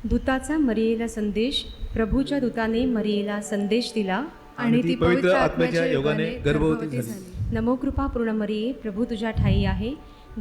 दूताचा मरियेला संदेश. प्रभूच्या दूताने मरियेला संदेश दिला आणि ती पवित्र आत्म्याच्या योगाने गर्भवती झाली. नमो कृपा पूर्ण मरिये, प्रभू तुझ्या ठाई आहे.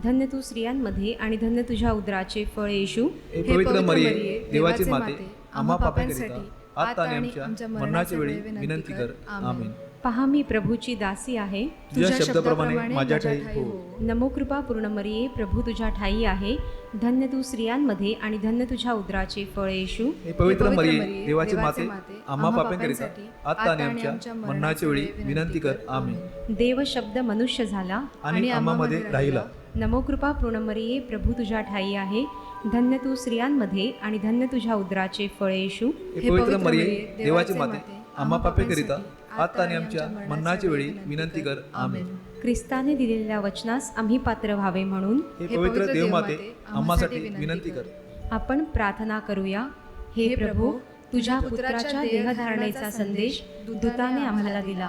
धन्य तू स्त्रियांमध्ये आणि धन्य तुझ्या उदराचे फळ येशू. हे पवित्र मरिये, देवाची माते, आम्हा पाप्यांकरिता आता आणि आमच्या मरणाच्या वेळी विनंती कर. आमेन. पहा मी प्रभूची दासी आहे. तुझ्या शब्दाप्रमाणे माझ्या ठाई हो. नमो कृपा पूर्ण मरिये, प्रभू तुझ्या ठाई आहे. धन्य तू स्त्रियांमध्ये आणि धन्य तुझ्या उदराचे फळ येशू. हे पवित्र मरिये, देवाची माते, आम्हा पाप्यांकरिता आता आणि आमच्या मरणाच्या वेळी विनंती कर. आमेन. देव शब्द मनुष्य झाला आणि आम्हामध्ये राहिला. नमो कृपा पूर्ण मरिये, प्रभू तुझ्या ठाई आहे. धन्य तू स्त्रियांमध्ये आणि धन्य तुझ्या उदराचे फळ येशू. हे पवित्र मरिये, देवाची माते, आम्हा पाप्यांकरिता आता आणि आमच्या मरणाच्या वेळी विनंती कर. आमेन. ख्रिस्ताने दिलेल्या वचनास आम्ही पात्र व्हावे म्हणून हे पवित्र देवमाते, आम्हासाठी विनंती कर. आपण प्रार्थना करूया. हे प्रभू, तुझ्या पुत्राच्या देहधारणेचा संदेश दूताने आम्हाला दिला.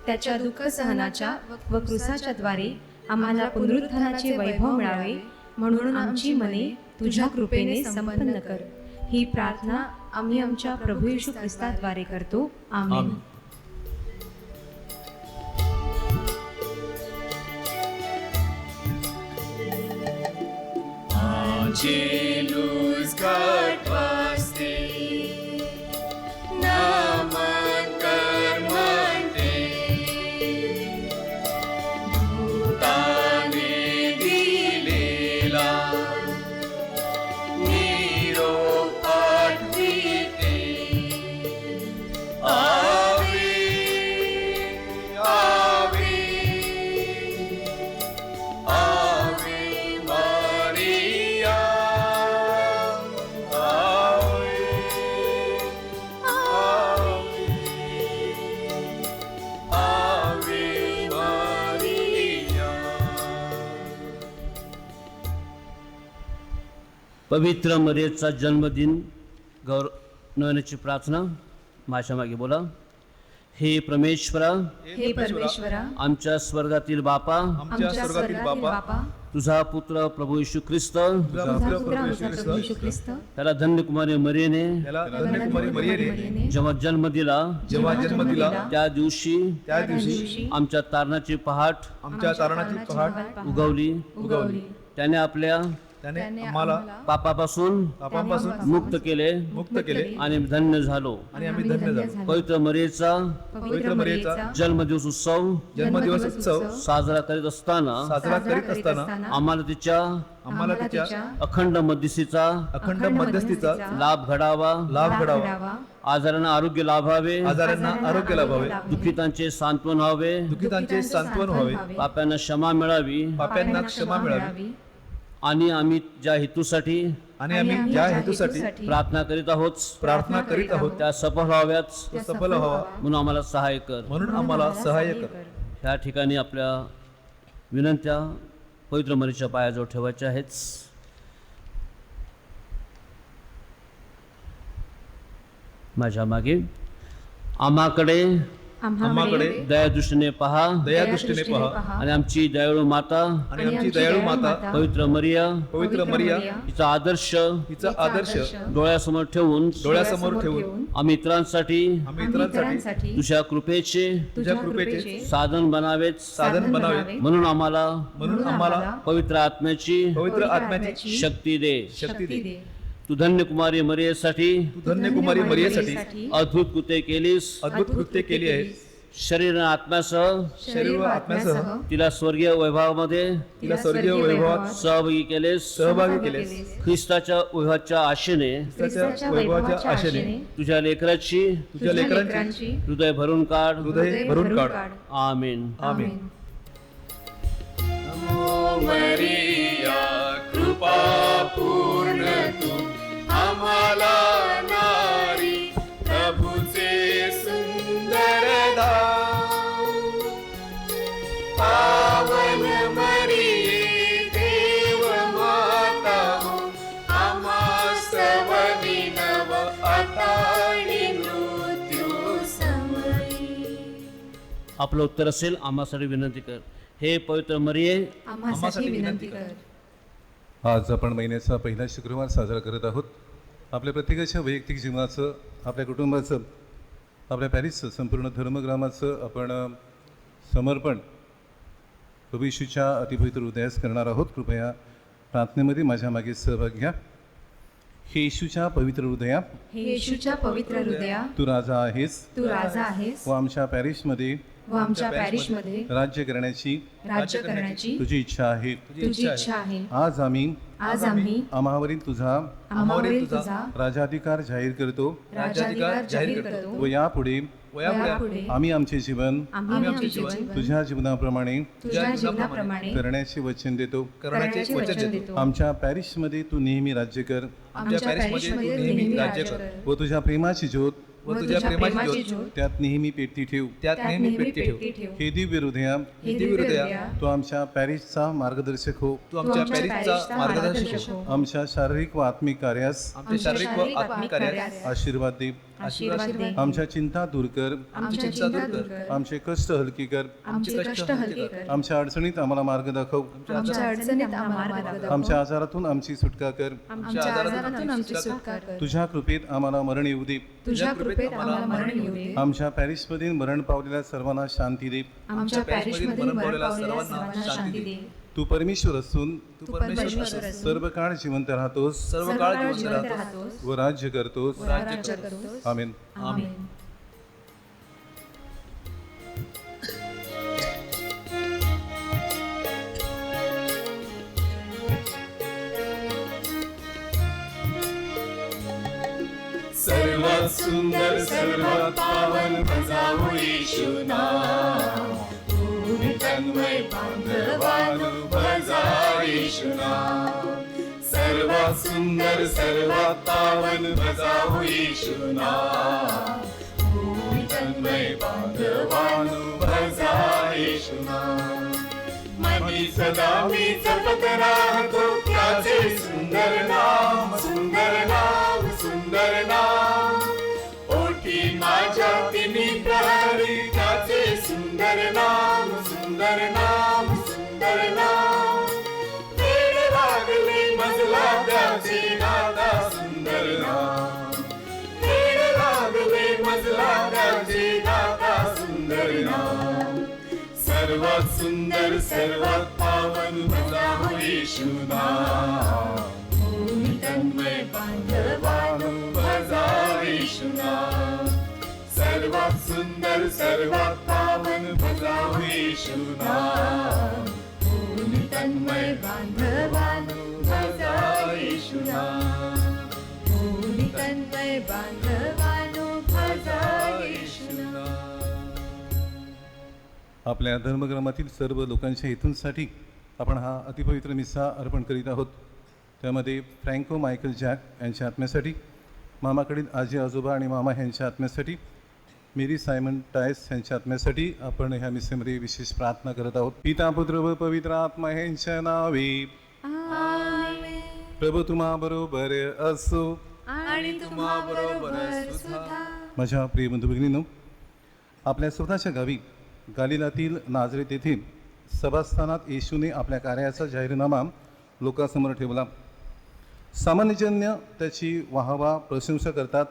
त्याच्या दुःख सहनाच्या व क्रूसाच्या द्वारे आम्हाला पुनरुत्थानाचे वैभव मिळावे म्हणून आमची मने तुझ्या कृपेने संपन्न कर. ही प्रार्थना आम्ही आमच्या प्रभू येशू ख्रिस्ताद्वारे करतो. आमेन. Angelus gatvaste, naman karmante, dutane dilela, nirop advite. Ave, Ave, Ave Maria. पवित्र मरियेचा जन्मदिन गौरवण्याची प्रार्थना. माझ्या मागे बोला. हे परमेश्वरा, हे परमेश्वरा, आमच्या स्वर्गातील बापा, आमच्या स्वर्गातील बापा, तुझा पुत्र प्रभू येशू ख्रिस्त तुझा पुत्र प्रभू येशू ख्रिस्त त्याला धन्यकुमारी मरियेने याला धन्यकुमारी मरियेने जेव्हा जन्म दिला जेव्हा जन्म दिला त्या दिवशी आमच्या तारणाची पहाट आमच्या तारणाची पहाट उगवली. त्याने आम्हाला पापापासून मुक्त केले आणि धन्य झालो. आणि आम्ही धन्य झालो. पवित्र मरियेचा जन्मदिवस उत्सव साजरा करीत असताना आम्हाला तिच्या अखंड मध्यस्थीचा लाभ घडावा. आजारांना आरोग्य लाभावे. दुःखितांचे सांत्वन व्हावे. पाप्यांना क्षमा मिळावी. आणि आम्ही ज्या हेतूसाठी प्रार्थना करीत आहोत त्या सफल व्हाव्यात म्हणून आम्हाला सहाय्य कर. या ठिकाणी आपल्या विनंत्या पवित्र मरियेच्या पायाजवळ ठेवायच्या आहेत. माझ्या मागे आम्हाकडे दयादृष्टीने पहा आणि आमची दयाळू माता पवित्र मरिया हिचा आदर्श डोळ्यासमोर ठेवून आम्ही इतरांसाठी तुझ्या कृपेचे साधन बनावेत म्हणून आम्हाला पवित्र आत्म्याची शक्ती दे. तू धन्य कुमारी मरियेसाठी अद्भुत कृत्य केली आहे. शरीर आत्म्यासह तिला स्वर्गीय वैभवामध्ये सहभागी केलेस. ख्रिस्ताच्या वैभवाच्या आशेने तुझ्या लेकराची हृदय भरून काढ. आमेन. मरिया कृपा पूर्ण तू आम्हाला नारी प्रभूचे सुंदर धाम. पावन मरिये देव माता हो, आम्हा सवनी नव आता आणि मृत्यू समयी. आपलं उत्तर असेल आम्हासाठी विनंती कर. हे पवित्र मरिये आम्हासाठी विनंती कर. आज आपण महिन्याचा पहिला शुक्रवार साजरा करत आहोत. आपल्या प्रत्येकाच्या वैयक्तिक जीवनाचं, आपल्या कुटुंबाचं, आपल्या पॅरिसचं, संपूर्ण धर्मग्रामाचं आपण समर्पण प्रभू येशूच्या अतिपवित्र हृदयास करणार आहोत. कृपया प्रार्थनेमध्ये माझ्या मागे सहभाग घ्या. हे येशूच्या पवित्र हृदया, हे येशूच्या पवित्र हृदया, तू राजा आहेस तू राजा आहेस व आमच्या पॅरिसमध्ये व आमच्या पॅरिसमध्ये राज्य करण्याची राज्य करण्याची तुझी इच्छा आहे. तुझी इच्छा आहे. आज आम्ही आम्हावरील तुझा तुझा राजाधिकार जाहीर करतो राज्याधिकार जाहीर करतो व यापुढे यापुढे आम्ही आमचे जीवन आम्ही आमचे जीवन तुझ्या जीवनाप्रमाणे तुझ्या जीवनाप्रमाणे करण्याचे वचन देतो. करण्याचे वचन देतो. आमच्या पॅरिसमध्ये तू नेहमी राज्य कर आमच्या पॅरिसमध्ये नेहमी राज्य कर व तुझ्या प्रेमाची ज्योत व तुझ्या प्रेमाची ज्योत त्यात नेहमी पेटती ठेव. त्यात नेहमी पेटती ठेव. ठेव. हे दिव्य हृदया, हे दिव्य हृदया, तू आमच्या पॅरिसचा मार्गदर्शक हो. तू आमच्या पॅरिसचा मार्गदर्शक हो. आमच्या शारीरिक व आत्मिक कार्यास आमच्या शारीरिक व आत्मिक कार्यास आशीर्वाद दे. आशीर्वाद दे. आमच्या चिंता दूर कर, आमच्या चिंता दूर कर. आमचे कष्ट हलके कर, आमचे कष्ट हलके कर. आमच्या अडचणीत आम्हाला मार्ग दाखव. आमच्या अडचणीत आम्हाला मार्ग दाखव. आमच्या आजारातून आमची सुटका कर. आमच्या आजारातून आमची सुटका कर. तुझ्या कृपेत आम्हाला मरण येऊ दे. तुझ्या कृपेत आम्हाला मरण येऊ दे. आमच्या पॅरिसमधील मरण पावलेल्या सर्वांना शांती दे. आमच्या पॅरिसमध्ये मरण पावलेल्या सर्वांना शांती दे. तू परमेश्वर असून तू परमेश्वर असून सर्व काळ जिवंत राहतोस सर्व काळ जिवंत जिवंत राहतो. राहतोस व राज्य करतोस. व राज्य करतोस. आमेन. आमेन. सर्वात सुंदर सर्वात पावन भजाऊ येशू नाम. पूर्ण तन्मय बांधवानु भजा येशू नाम. सर्वात सुंदर सर्वात पावन भजाऊ येशू नाम. पूर्ण तन्मय बांधवानु भजा येशू नाम. मनी सदा मी जपत राहतो त्याचे सुंदर नाम, सुंदर नाम, सुंदर नाम. ओठी माझ्या तिन्ही प्रहरी त्याचे सुंदर नाम, सुंदर नाम, सुंदर नाम. वेड लागले मजला त्याचे नादा सुंदर नाम. वेड लागले मजला त्याचे नादा सुंदर नाम. सर्वात सुंदर सर्वात पावन भजाऊ येशू नाम. पूर्ण तन्मय बांधवानु भजा येशू नाम. सर्वात सुंदर सर्वात पावन भजाऊ येशू नाम. पूर्ण तन्मय बांधवानु भजा येशू नाम. पूर्ण तन्मय बांधवानु भजा येशू नाम. आपल्या धर्मग्रामातील सर्व लोकांच्या हेतूंसाठी आपण हा अतिपवित्र मिसा अर्पण करीत आहोत. त्यामध्ये फ्रँको मायकल जॅक यांच्या आत्म्यासाठी, मामाकडील आजी आजोबा आणि मामा यांच्या आत्म्यासाठी, मेरी सायमन टायस यांच्या आत्म्यासाठी आपण ह्या मिसेमध्ये विशेष प्रार्थना करत आहोत. पिता पुत्र व पवित्र आत्मा यांच्या नावे. प्रभू तुम्हा बरोबर असो. आणि तुम्हा बरोबर सुद्धा. माझ्या प्रिय बंधू भगिनींनो, आपल्या स्वतःच्या गावी गालिलातील नाझरेत येथे सभास्थानात येशूने आपल्या कार्याचा जाहीरनामा लोकांसमोर ठेवला. सामान्यजन्य त्याची वाहवा प्रशंसा करतात.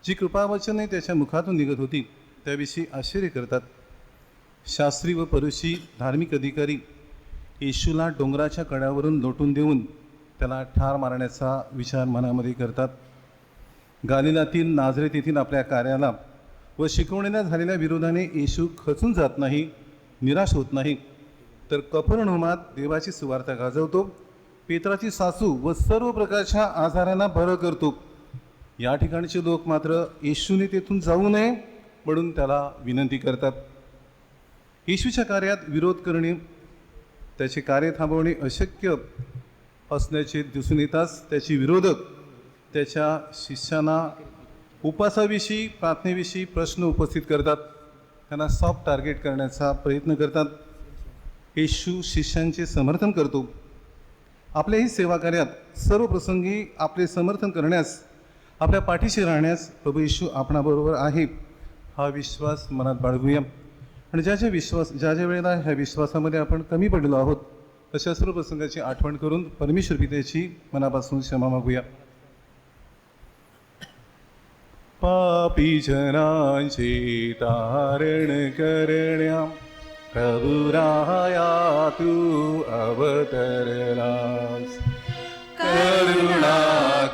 जी कृपावचने त्याच्या मुखातून निघत होती त्याविषयी आश्चर्य करतात. शास्त्री व परुषी धार्मिक अधिकारी येशूला डोंगराच्या कड्यावरून लोटून देऊन त्याला ठार मारण्याचा विचार मनामध्ये करतात. गालिलातील नाझरेत येथील आपल्या कार्याला व शिकवण्याला झालेल्या विरोधाने येशू खचून जात नाही, निराश होत नाही, तर कफरनहूमात देवाची सुवार्ता गाजवतो. पेत्राची सासू व सर्व प्रकारच्या आजारांना बरं करतो. या ठिकाणचे लोक मात्र येशूने तेथून जाऊ नये म्हणून त्याला विनंती करतात. येशूच्या कार्यात विरोध करणे, त्याचे कार्य थांबवणे अशक्य असल्याचे दिसून येताच त्याची विरोधक त्याच्या शिष्यांना उपासाविषयी, प्रार्थनेविषयी प्रश्न उपस्थित करतात. त्यांना सॉफ्ट टार्गेट करण्याचा प्रयत्न करतात. येशू शिष्यांचे समर्थन करतो. आपल्याही सेवा कार्यात सर्व प्रसंगी आपले समर्थन करण्यास, आपल्या पाठीशी राहण्यास प्रभू येशू आपणाबरोबर आहे हा विश्वास मनात बाळगूया. आणि ज्या वेळेला ह्या विश्वासामध्ये आपण कमी पडलेलो आहोत तशा सर्व प्रसंगाची आठवण करून परमेश्वर पित्याची मनापासून क्षमा मागूया. पापी जनांचे तारण करण्या प्रभुराया तू अवतरलास. करुणा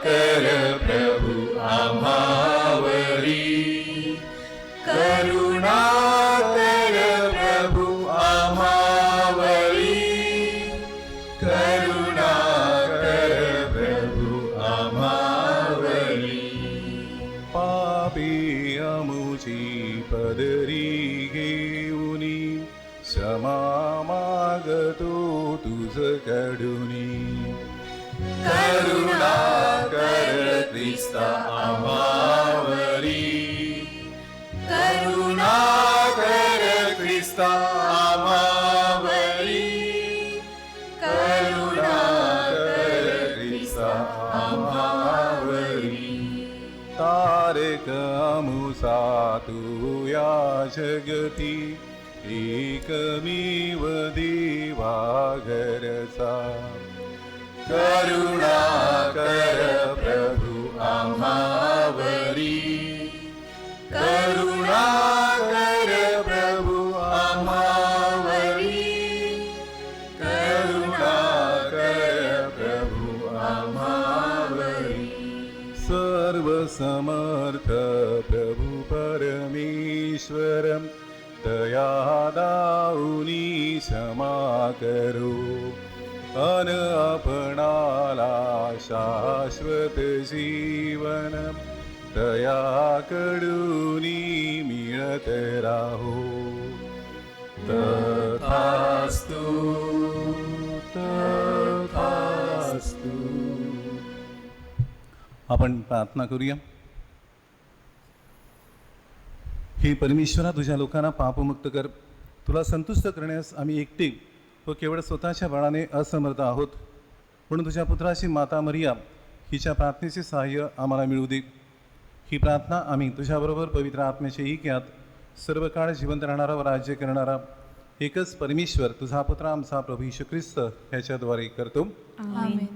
कर प्रभु आम्हावरी, करुणा कर प्रभु आम्हावरी, करुणा कर प्रभु आम्हावरी. पापी अमुची पदरी घेऊनी क्षमा मागतो तुझ कडुनी. करुणा कर ख्रिस्ता आम्हावरी, करुणा कर ख्रिस्ता आम्हावरी, करुणा कर ख्रिस्ता आम्हावरी. तारक अमुसा तू या जगती एकमेव देवा घरचा. करुणा कर प्रभु आम्हावरी, करुणा कर प्रभु आम्हावरी, करुणा कर प्रभु आम्हावरी. सर्व समर्थ प्रभु परमेश्वर दया दाऊनी क्षमा करो. अन आपणाला शाश्वत जीवन दया कडूनी मिळत राहो. तथास्तु, तथास्तु. आपण प्रार्थना करूया. हे परमेश्वरा, तुझ्या लोकांना पापमुक्त कर. तुला संतुष्ट करण्यास आम्ही एकटे व केवळ स्वतःच्या बळाने असमर्थ आहोत, म्हणून तुझ्या पुत्राची माता मरिया हिच्या प्रार्थनेचे सहाय्य आम्हाला मिळू दे. ही प्रार्थना आम्ही तुझ्याबरोबर पवित्र आत्म्याच्या ऐक्यात सर्व काळ जिवंत राहणारा व राज्य करणारा एकच परमेश्वर तुझा पुत्र आमचा प्रभू येशू ख्रिस्त ह्याच्याद्वारे करतो. आमेन.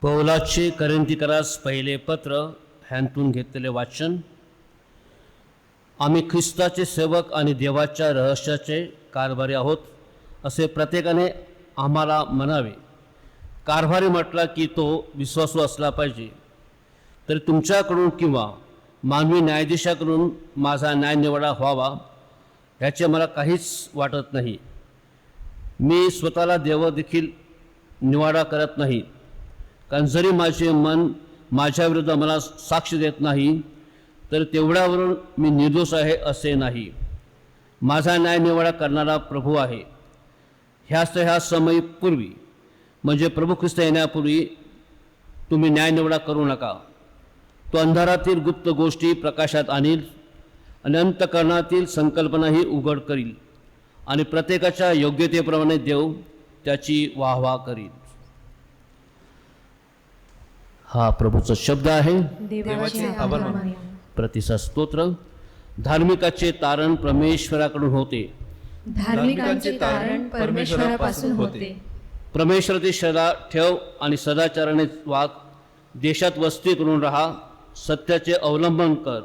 पौलाचे करंथीकरास पहिले पत्र ह्यांतून घेतलेले वाचन. आम्ही ख्रिस्ताचे सेवक आणि देवाच्या रहस्याचे कारभारी आहोत असे प्रत्येकाने आम्हाला म्हणावे. कारभारी म्हटला की तो विश्वासू असला पाहिजे. तर तुमच्याकडून किंवा मानवी न्यायाधीशाकडून माझा न्यायनिवाडा व्हावा ह्याचे मला काहीच वाटत नाही. मी स्वतःला देव देखील निवाडा करत नाही, कारण जरी माझे मन माझ्याविरुद्ध मला साक्ष देत नाही तर तेवढ्यावरून मी निर्दोष आहे असे नाही. माझा न्यायनिवाडा करणारा प्रभू आहे. ह्या समयी पूर्वी म्हणजे प्रभू ख्रिस्त येण्यापूर्वी तुम्ही न्यायनिवाडा करू नका. तो अंधारातील गुप्त गोष्टी प्रकाशात आणील आणि अंतःकरणातील संकल्पनाही उघड करील आणि प्रत्येकाच्या योग्यतेप्रमाणे देव त्याची वाहवा करील. हा प्रभूचा शब्द आहे. देवाचे आभार मानूया. प्रतिसाद स्तोत्र. धार्मिकाचे तारण परमेश्वराकडून होते. धार्मिकांचे तारण परमेश्वरापासून होते. परमेश्वराची श्रद्धा ठेव आणि सदाचाराने वाग. देशात वस्ती करून राहा. सत्याचे अवलंबन कर,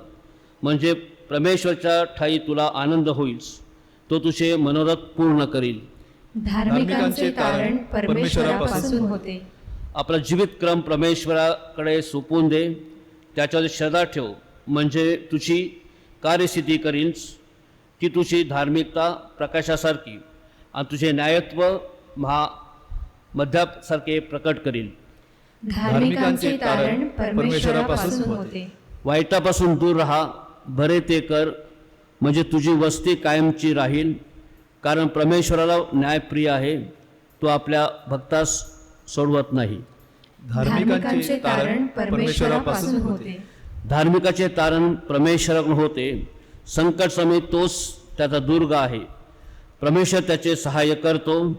म्हणजे परमेश्वरच्या ठाई तुला आनंद होईल. तो तुझे मनोरथ पूर्ण करील. धार्मिकांचे तारण परमेश्वरापासून होते. आपला जीवित क्रम परमेश्वराकडे सोपवून दे. त्याच्यावर श्रद्धा ठेव, म्हणजे तुझी कार्यसिद्धी करील. ती तुझी धार्मिकता प्रकाशासारखी आणि तुझे न्यायत्व मध्यासारखे प्रकट करील. धार्मिकांचे तारण परमेश्वरापासून होते. वाईटापासून दूर राहा. बरे ते कर, म्हणजे तुझी वस्ती कायमची राहील. कारण परमेश्वराला न्यायप्रिय आहे. तो आपल्या भक्तास सोडवत नाही. धार्मिकांचे तारण परमेश्वरापासून होते. धार्मिकाचे तारण परमेश्वराकडून होते. संकट समय तोच त्याचा दुर्ग आहे. परमेश्वर त्याचे सहाय्य करतो,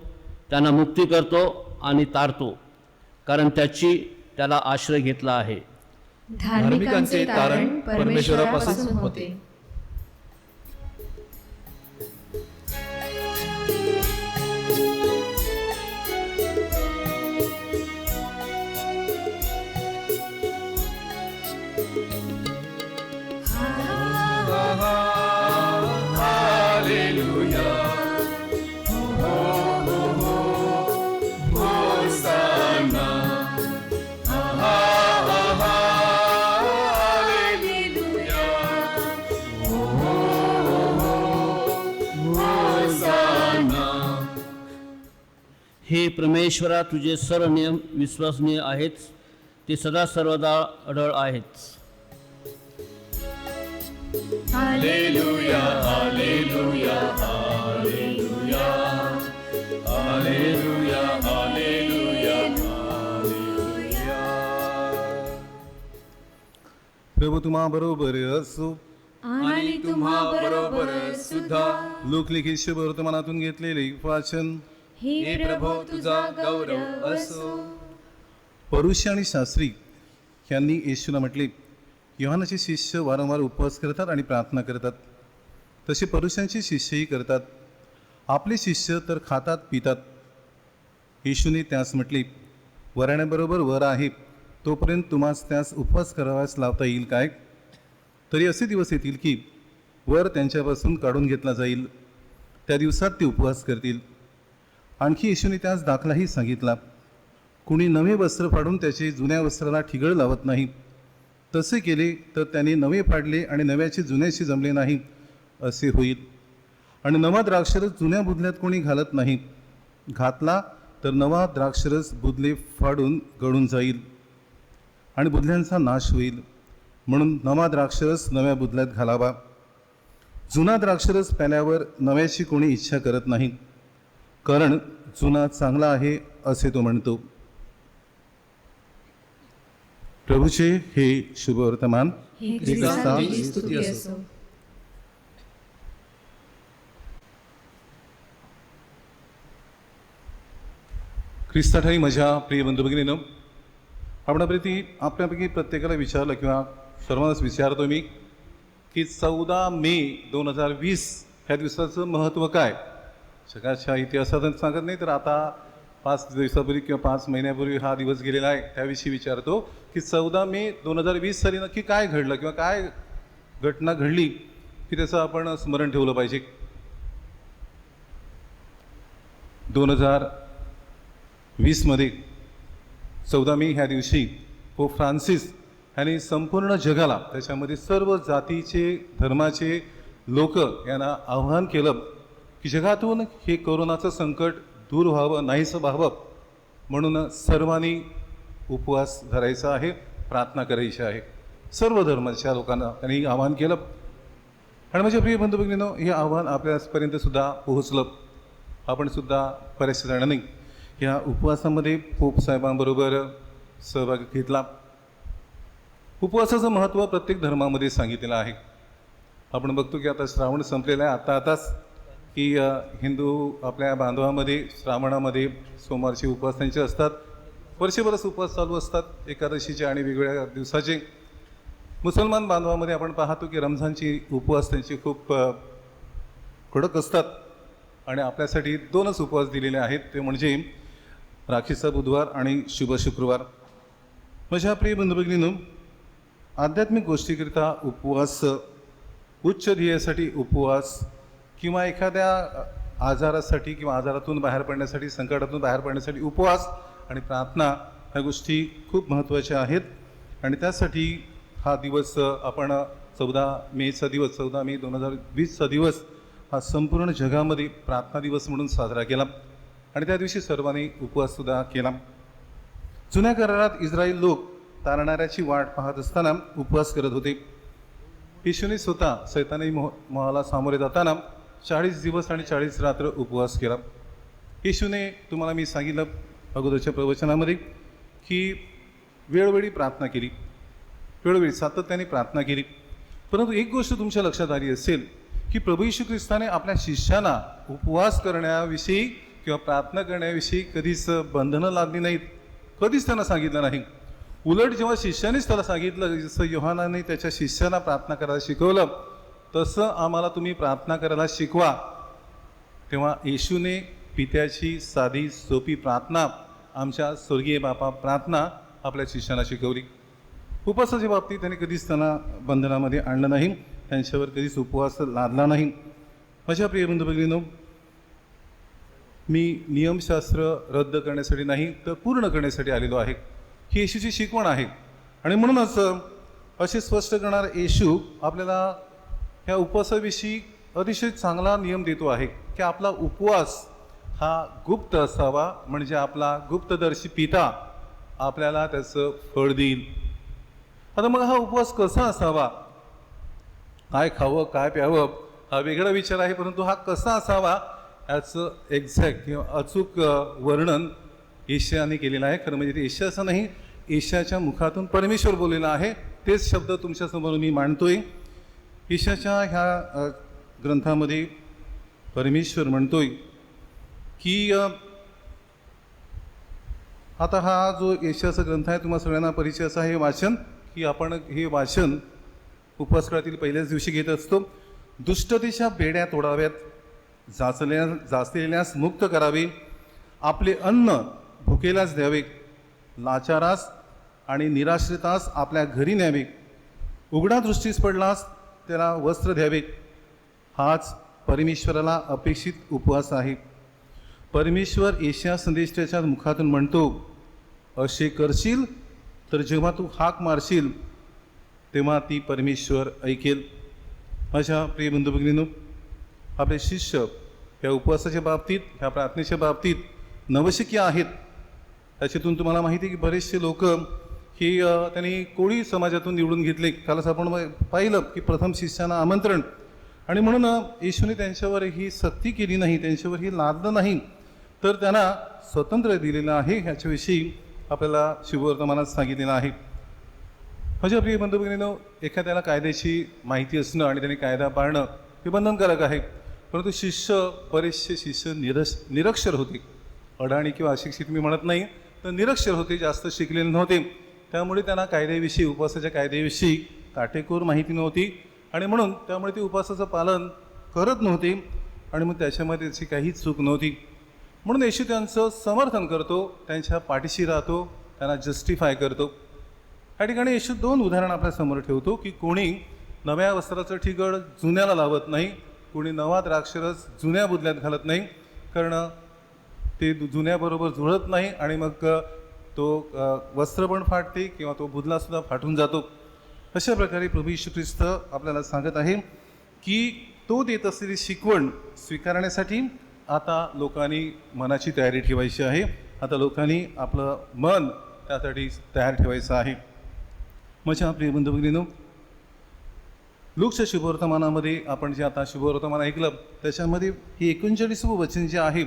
त्यांना मुक्ती करतो आणि तारतो, कारण त्याला आश्रय घेतला आहे. धार्मिकांचे तारण परमेश्वरापासून होते. हे परमेश्वरा, तुझे सर्व नियम विश्वसनीय आहेत, ते सदा सर्वदा अढळ आहेत. हालेलुया हालेलुया हालेलुया हालेलुया हालेलुया हालेलुया. प्रभू तुम्हा बरोबर असो. आणि तुम्हा बरोबर सुद्धा. लोकलिखित शुभ वर्तमानातून घेतलेले वाचन. हे प्रभो तुझा गौरव असो. परुष आणि शास्त्री यांनी येशूला म्हटले, योहानाचे शिष्य वारंवार उपवास करतात आणि प्रार्थना करतात, तसे परुषांचे शिष्यही करतात. आपले शिष्य तर खातात पितात. येशूने त्यास म्हटले, वराण्याबरोबर वर आहे तोपर्यंत तुम्हास त्यास उपवास करावास लावता येईल काय? तरी असे दिवस येतील की वर त्यांच्यापासून काढून घेतला जाईल, त्या दिवसात ते उपवास करतील. आणखी येशूने त्यास दाखलाही सांगितला, कुणी नवे वस्त्र फाडून त्याचे जुन्या वस्त्राला ठिगळ लावत नाही. तसे केले तर त्याने नवे फाडले आणि नव्याचे जुन्याशी जमले नाही असे होईल. आणि नवा द्राक्षरस जुन्या बुधल्यात कोणी घालत नाही, घातला तर नवा द्राक्षरस बुधले फाडून गळून जाईल आणि बुधल्यांचा नाश होईल. म्हणून नवा द्राक्षरस नव्या बुधल्यात घालावा. जुना द्राक्षरस प्याल्यावर नव्याची कोणी इच्छा करत नाही, कारण जुना चांगला आहे असे तो म्हणतो. प्रभूचे हे शुभवर्तमान. हे ख्रिस्ताची स्तुती असो. ख्रिस्ताठाई माझ्या प्रिय बंधू भगिनींनो, आपल्यापैकी प्रत्येकाला विचारलं किंवा सर्वांनाच विचारतो मी की 14 मे 2020 ह्या दिवसाचं महत्त्व काय? जगाच्या इतिहासात सांगत नाही तर आता 5 दिवसापूर्वी किंवा 5 महिन्यापूर्वी हा दिवस गेलेला आहे, त्याविषयी विचारतो की 14 मे 2020 साली नक्की काय घडलं किंवा काय घटना घडली की त्याचं आपण स्मरण ठेवलं पाहिजे. 2020मध्ये 14 मे ह्या दिवशी पोप फ्रान्सिस यांनी संपूर्ण जगाला, त्याच्यामध्ये सर्व जातीचे धर्माचे लोक यांना आव्हान केलं की जगातून हे कोरोनाचं संकट दूर व्हावं, नाहीसं व्हावं, म्हणून सर्वांनी उपवास धरायचा आहे, प्रार्थना करायची आहे. सर्व धर्माच्या लोकांना त्यांनी आवाहन केलं. आणि माझ्या प्रिय बंधू भगिनींनो, हे आव्हान आपल्यापर्यंत सुद्धा पोहोचलं. आपण सुद्धा बऱ्याचशा जणांनी या उपवासामध्ये पोप साहेबांबरोबर सहभाग घेतला. उपवासाचं महत्त्व प्रत्येक धर्मामध्ये सांगितलेलं आहे. आपण बघतो की आता श्रावण संपलेला आहे, आताच की हिंदू आपल्या बांधवामध्ये श्रावणामध्ये सोमवारचे उपवास त्यांचे असतात, वर्षभरच उपवास चालू असतात, एकादशीचे आणि वेगवेगळ्या दिवसाचे. मुसलमान बांधवामध्ये आपण पाहतो की रमझानची उपवास त्यांचे खूप कडक असतात आणि आपल्यासाठी 2च उपवास दिलेले आहेत, ते म्हणजे राखीचा बुधवार आणि शुभ शुक्रवार. माझ्या प्रिय बंधू भगिनींनो, आध्यात्मिक गोष्टीकरिता उपवास, उच्च ध्येयासाठी उपवास किंवा एखाद्या आजारासाठी किंवा आजारातून बाहेर पडण्यासाठी, संकटातून बाहेर पडण्यासाठी उपवास आणि प्रार्थना ह्या गोष्टी खूप महत्त्वाच्या आहेत. आणि त्यासाठी हा दिवस आपण 14 मे 2020चा दिवस हा संपूर्ण जगामध्ये प्रार्थना दिवस म्हणून साजरा केला आणि त्या दिवशी सर्वांनी उपवाससुद्धा केला. जुन्या करारात इस्रायल लोक तारणाऱ्याची वाट पाहत असताना उपवास करत होते. येशूने स्वतः सैतानी मोहाला सामोरे जाताना 40 दिवस आणि 40 रात्र उपवास केला. येशूने, तुम्हाला मी सांगितलं अगोदरच्या प्रवचनामध्ये, की वेळोवेळी प्रार्थना केली, वेळोवेळी सातत्याने प्रार्थना केली. परंतु एक गोष्ट तुमच्या लक्षात आली असेल की प्रभू येशू ख्रिस्ताने आपल्या शिष्यांना उपवास करण्याविषयी किंवा प्रार्थना करण्याविषयी कधीच बंधनं लादली नाहीत, कधीच त्यांना सांगितलं नाही. उलट जेव्हा शिष्यानेच त्याला सांगितलं, जसं योहानाने त्याच्या शिष्यांना प्रार्थना करायला शिकवलं तसं आम्हाला तुम्ही प्रार्थना करायला शिकवा, तेव्हा येशूने पित्याची साधी सोपी प्रार्थना, आमच्या स्वर्गीय बापा प्रार्थना आपल्या शिष्यांना शिकवली. उपवासाच्या बाबतीत त्यांनी कधीच त्यांना बंधनामध्ये आणलं नाही, त्यांच्यावर कधीच उपवास लादला नाही. माझ्या प्रिय बंधू भगिनींनो, मी नियमशास्त्र रद्द करण्यासाठी नाही तर पूर्ण करण्यासाठी आलेलो आहे. ही येशूची शिकवण आहे आणि म्हणूनच असे स्पष्ट करणारा येशू आपल्याला ह्या उपवासाविषयी अतिशय चांगला नियम देतो आहे की आपला उपवास हा गुप्त असावा, म्हणजे आपला गुप्तदर्शी पिता आपल्याला त्याचं फळ देईल. आता मग हा उपवास कसा असावा, काय खावं काय प्यावं हा वेगळा विचार आहे, परंतु हा कसा असावा याचं एक्झॅक्ट किंवा अचूक वर्णन येशयाने केलेलं आहे. खरं म्हणजे ते येशयाचं नाही, येशयाच्या मुखातून परमेश्वर बोललेला आहे. तेच शब्द तुमच्यासमोर मी मांडतोय. येशयाच्या ह्या ग्रंथामध्ये परमेश्वर म्हणतोय की आता हा जो येशयाचा ग्रंथ आहे तुम्हाला सगळ्यांना परिचयाचा आहे. वाचन की आपण हे वाचन उपवास काळातील पहिल्याच दिवशी घेत असतो. दुष्टतेच्या बेड्या तोडाव्यात, जाचलेल्यास मुक्त करावे, आपले अन्न भुकेलाच द्यावे, लाचारास आणि निराश्रितास आपल्या घरी न्यावे, उघडा दृष्टीस पडलास त्याला वस्त्र द्यावे. हाच परमेश्वराला अपेक्षित उपवास आहे. परमेश्वर येशया संदेशाच्या मुखातून म्हणतो, असे करशील तर जेव्हा तू हाक मारशील तेव्हा ती परमेश्वर ऐकेल. माझ्या प्रिय बंधू भगिनींनो, आपले शिष्य या उपवासाच्या बाबतीत, ह्या प्रार्थनेच्या बाबतीत नवशिक्य आहेत. त्याच्यातून तुम्हाला माहिती आहे की बरेचसे लोक ही त्यांनी कोळी समाजातून निवडून घेतले. कालच आपण पाहिलं की प्रथम शिष्यांना आमंत्रण, आणि म्हणून येशूने त्यांच्यावर ही सक्ती केली नाही, त्यांच्यावर ही लादलं नाही, तर त्यांना स्वातंत्र्य दिलेलं आहे. ह्याच्याविषयी आपल्याला शुभवर्तमानात सांगितलेलं आहे. माझ्या प्रिय बंधू भगिनींनो, एखाद्याला कायद्याची माहिती असणं आणि त्याने कायदा पाळणं हे बंधनकारक आहे, परंतु बरेचसे शिष्य निरक्षर होते. अडाणी किंवा अशिक्षित मी म्हणत नाही, तर निरक्षर होते, जास्त शिकलेले नव्हते. त्यामुळे त्यांना कायद्याविषयी, उपवासाच्या कायद्याविषयी काटेकोर माहिती नव्हती, आणि म्हणून त्यामुळे ते उपवासाचं पालन करत नव्हते, आणि मग त्याच्यामध्ये त्याची काहीच चूक नव्हती. म्हणून येशू त्यांचं समर्थन करतो, त्यांच्या पाठीशी राहतो, त्यांना जस्टिफाय करतो. या ठिकाणी येशू 2 उदाहरणं आपल्यासमोर ठेवतो की कोणी नव्या वस्त्राचं ठिगळ जुन्याला लावत नाही, कोणी नवा द्राक्षरस जुन्या बुदल्यात घालत नाही, कारण ते जुन्याबरोबर जुळत नाही आणि मग तो वस्त्र पण फाटते किंवा तो बुदलासुद्धा फाटून जातो. अशा प्रकारे प्रभू येशू ख्रिस्त आपल्याला सांगत आहे की तो देत असलेली शिकवण स्वीकारण्यासाठी आता लोकांनी मनाची तयारी ठेवायची आहे. आता लोकांनी आपलं मन त्यासाठी तयार ठेवायचं आहे. माझ्या प्रिय बंधू भगिनींनो, लूकच्या शुभवर्तमानामध्ये आपण जे आता शुभवर्तमान ऐकलं त्याच्यामध्ये हे 39वं वचन जे आहे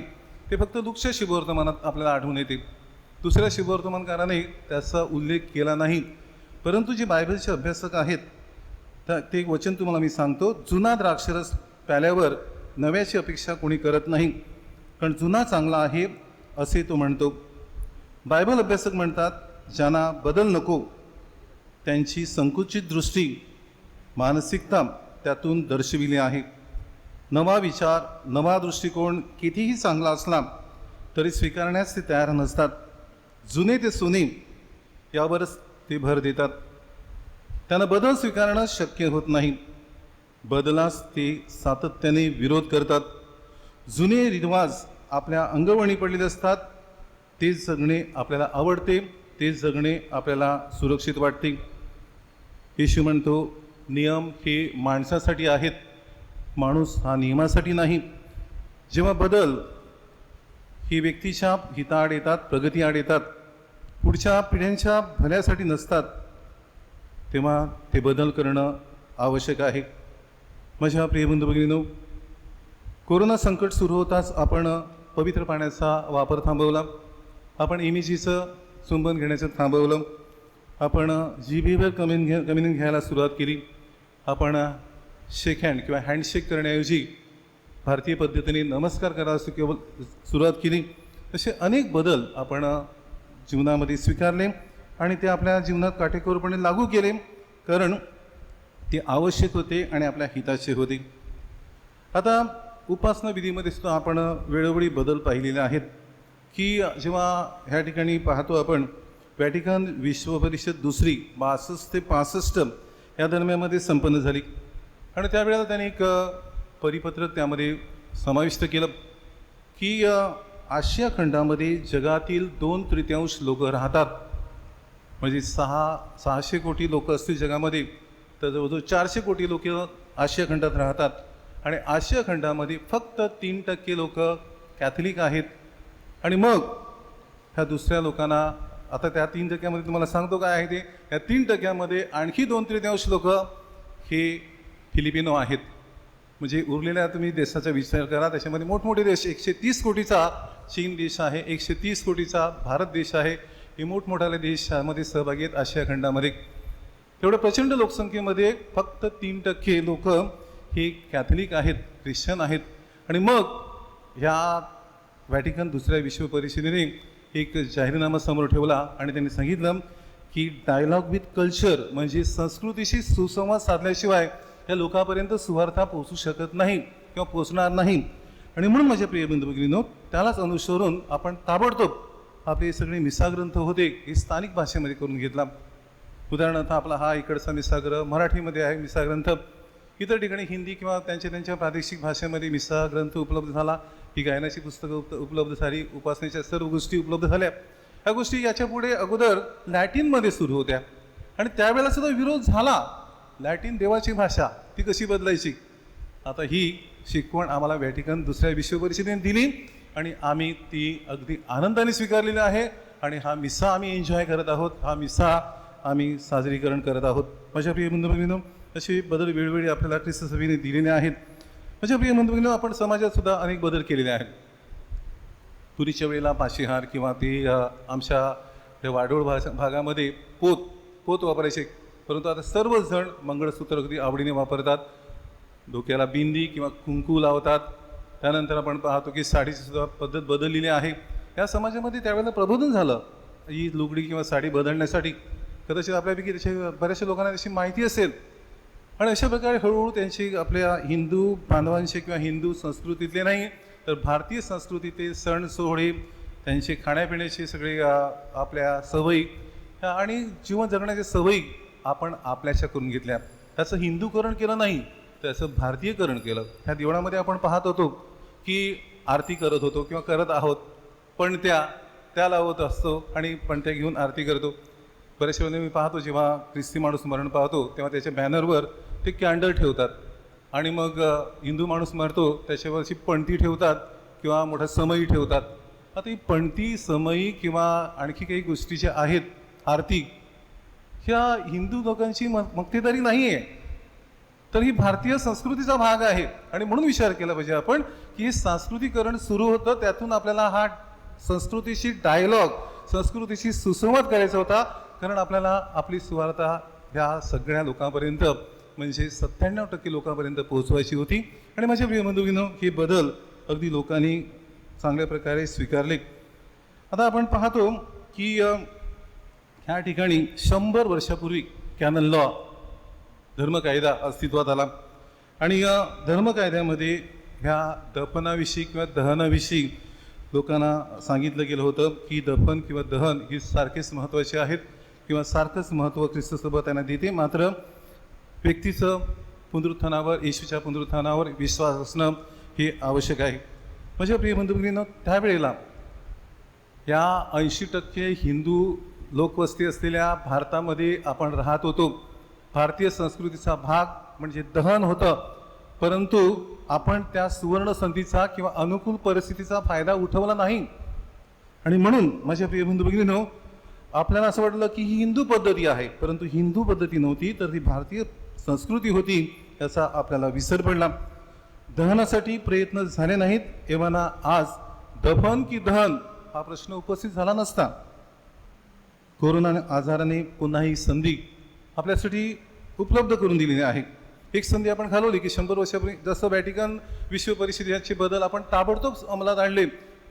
ते फक्त लूकच्या शुभवर्तमानात आपल्याला आढळून येते. दुसऱ्या शुभवर्तमानकाराने त्याचा उल्लेख केला नाही. परंतु जे बायबलचे अभ्यासक आहेत ते एक वचन तुम्हाला मी सांगतो, जुना द्राक्षरस प्याल्यावर नव्याची अपेक्षा कोणी करत नाही, कारण जुना चांगला आहे असे तो म्हणतो. बायबल अभ्यासक म्हणतात, ज्यांना बदल नको त्यांची संकुचित दृष्टी, मानसिकता त्यातून दर्शविली आहे. नवा विचार, नवा दृष्टिकोन कितीही चांगला असला तरी स्वीकारण्यास ते तयार नसतात. जुने ते सोने यावरच ते भर देतात. त्यांना बदल स्वीकारणं शक्य होत नाही. बदलास ते सातत्याने विरोध करतात. जुने रिवाज आपल्या अंगवळणी पडलेले असतात, तेच जगणे आपल्याला आवडते, तेच जगणे आपल्याला सुरक्षित वाटते. येशू म्हणतो, नियम हे माणसासाठी आहेत, माणूस हा नियमासाठी नाही. जेव्हा बदल ही व्यक्तीच्या हिताआड येतात, प्रगतीआड येतात, पुढच्या पिढ्यांच्या भल्यासाठी नसतात, तेव्हा ते बदल करणं आवश्यक आहे. माझ्या प्रिय बंधू भगिनींनो, कोरोना संकट सुरू होताच आपण पवित्र पाण्याचा वापर थांबवला, आपण एमईजीचं चुंबन घेण्याचं थांबवलं, आपण जीभीवर कम्युनियन घ्यायला सुरुवात केली, आपण शेक हँड किंवा हँडशेक करण्याऐवजी भारतीय पद्धतीने नमस्कार करायला सुरुवात केली. असे अनेक बदल आपण जीवनामध्ये स्वीकारले आणि ते आपल्या जीवनात काटेकोरपणे लागू केले, कारण ते आवश्यक होते आणि आपल्या हिताचे होते. आता उपासना विधीमध्ये सुद्धा आपण वेळोवेळी बदल पाहिलेले आहेत की जेव्हा ह्या ठिकाणी पाहतो आपण व्हॅटिकन विश्वपरिषद दुसरी 62 ते 65 या दरम्यानमध्ये संपन्न झाली, आणि त्यावेळेला त्याने एक परिपत्रक त्यामध्ये समाविष्ट केलं की आशिया खंडामध्ये जगातील 2/3 लोक राहतात. म्हणजे 600 कोटी लोक असतील जगामध्ये, तर जवळजवळ 400 कोटी लोक आशिया खंडात राहतात, आणि आशिया खंडामध्ये फक्त 3% लोक कॅथलिक आहेत. आणि मग ह्या दुसऱ्या लोकांना, आता त्या 3% तुम्हाला सांगतो काय आहे ते. या 3% आणखी 2/3 लोक हे फिलिपिनो आहेत. म्हणजे उरलेल्या तुम्ही देशाचा विचार करा, त्याच्यामध्ये मोठमोठे देश, 130 कोटीचा चीन देश आहे, 130 कोटीचा भारत देश आहे. हे मोठमोठाले देश यामध्ये सहभागी आहेत आशिया खंडामध्ये. एवढ्या प्रचंड लोकसंख्येमध्ये फक्त 3% लोक हे कॅथलिक आहेत, ख्रिश्चन आहेत. आणि मग ह्या व्हॅटिकन दुसऱ्या विश्व परिषदेने एक जाहीरनामा समोर ठेवला आणि त्यांनी सांगितलं की डायलॉग विथ कल्चर, म्हणजे संस्कृतीशी सुसंवाद साधल्याशिवाय या लोकांपर्यंत सुवार्ता पोहोचू शकत नाही किंवा पोचणार नाही. आणि म्हणून माझ्या प्रिय बंधू भगिनींनो, त्यालाच अनुसरून आपण ताबडतोब आपले सगळे मिसाग्रंथ होते हे स्थानिक भाषेमध्ये करून घेतला. उदाहरणार्थ आपला हा इकडचा मिसाग्रह मराठीमध्ये आहे मिसाग्रंथ. इतर ठिकाणी हिंदी किंवा त्यांच्या प्रादेशिक भाषेमध्ये मिसाग्रंथ उपलब्ध झाला. ही गायनाची पुस्तकं उपलब्ध झाली, उपासनेच्या सर्व गोष्टी उपलब्ध झाल्या. ह्या गोष्टी याच्या पुढे अगोदर लॅटिनमध्ये सुरू होत्या आणि त्यावेळेला सुद्धा विरोध झाला. लॅटिन देवाची भाषा ती कशी बदलायची. आता ही शिकवण आम्हाला व्हॅटिकन दुसऱ्या विश्व परिषदेने दिली आणि आम्ही ती अगदी आनंदाने स्वीकारलेली आहे. आणि हा मिसा आम्ही एन्जॉय करत आहोत, हा मिसा आम्ही साजरीकरण करत आहोत. माझ्या प्रिय बंधू भगिनींनो, असे बदल वेळोवेळी आपल्याला ख्रिस्त सभेने दिलेले आहेत. माझ्या प्रिय बंधू भगिनींनो, आपण समाजात सुद्धा अनेक बदल केलेले आहेत. तुरीच्या वेळेला पाशीहार किंवा ते आमच्या वाडोळ भागामध्ये पोत वापरायचे, परंतु आता सर्वच जण मंगळसूत्र अगदी आवडीने वापरतात. डोक्याला बिंदी किंवा कुंकू लावतात. त्यानंतर आपण पाहतो की साडीची सुद्धा पद्धत बदललेली आहे. या समाजामध्ये त्यावेळेला प्रबोधन झालं ही लुगडी किंवा साडी बदलण्यासाठी. कदाचित आपल्यापैकी त्याच्या बऱ्याचशा लोकांना त्याची माहिती असेल. आणि अशा प्रकारे हळूहळू त्यांची आपल्या हिंदू बांधवांशी किंवा हिंदू संस्कृतीतले नाही तर भारतीय संस्कृतीतले सण सोहळे, त्यांचे खाण्यापिण्याचे सगळे आपल्या सवयी आणि जीवन जगण्याच्या सवयी आपण आपल्याशा करून घेतल्या. त्याचं हिंदूकरण केलं नाही, त्याचं भारतीयकरण केलं. ह्या देवळामध्ये आपण पाहत होतो की आरती करत होतो किंवा करत आहोत, पण त्या लावत असतो आणि पणत्या घेऊन आरती करतो. बऱ्याचशा वेळेला मी पाहतो जेव्हा ख्रिस्ती माणूस मरण पाहतो तेव्हा त्याच्या बॅनरवर ते कॅन्डल ठेवतात आणि मग हिंदू माणूस मरतो त्याच्यावरची पणती ठेवतात किंवा मोठा समई ठेवतात. आता ही पणती, समई किंवा आणखी काही गोष्टी ज्या आहेत आरती, ह्या हिंदू लोकांची मक्तेदारी नाही आहे, तर ही भारतीय संस्कृतीचा भाग आहे. आणि म्हणून विचार केला पाहिजे आपण की हे सांस्कृतिकरण सुरू होतं, त्यातून आपल्याला हा संस्कृतीशी डायलॉग, संस्कृतीशी सुसंवाद करायचा होता. कारण आपल्याला आपली सुवार्ता ह्या सगळ्या लोकांपर्यंत म्हणजे 97% लोकांपर्यंत पोहोचवायची होती. आणि माझ्या प्रिय बंधूंनो, हे बदल अगदी लोकांनी चांगल्या प्रकारे स्वीकारले. आता आपण पाहतो की ह्या ठिकाणी 100 वर्षापूर्वी कॅनन लॉ, धर्मकायदा अस्तित्वात आला. आणि या धर्मकायद्यामध्ये ह्या दफनाविषयी किंवा दहनाविषयी लोकांना सांगितलं गेलं होतं की दफन किंवा दहन ही सारखेच महत्त्वाचे आहेत किंवा सारखंच महत्त्व ख्रिस्त सभा त्यांना देते. मात्र व्यक्तीचं पुनरुत्थानावर, येशूच्या पुनरुत्थानावर विश्वास असणं हे आवश्यक आहे. माझ्या प्रिय बंधू भगिनींनो, त्यावेळेला या 80% हिंदू लोकवस्ती असलेल्या भारतामध्ये आपण राहत होतो. भारतीय संस्कृतीचा भाग म्हणजे दहन होतं, परंतु आपण त्या सुवर्ण संधीचा किंवा अनुकूल परिस्थितीचा फायदा उठवला नाही. आणि म्हणून माझ्या प्रिय बंधू भगिनींनो, आपल्याला असं वाटलं की ही हिंदू पद्धती आहे, परंतु हिंदू पद्धती नव्हती, तर ती भारतीय संस्कृती होती. याचा आपल्याला विसर पडला. दहनासाठी प्रयत्न झाले नाहीत, एव्हाना आज दफन की दहन हा प्रश्न उपस्थित झाला नसता. कोरोना आजाराने पुन्हा ही संधी आपल्यासाठी उपलब्ध करून दिलेली आहे. एक संधी आपण घालवली की 100 वर्षापूर्वी जसं व्हॅटिकन विश्व परिषदेचे बदल आपण ताबडतोब अंमलात आणले,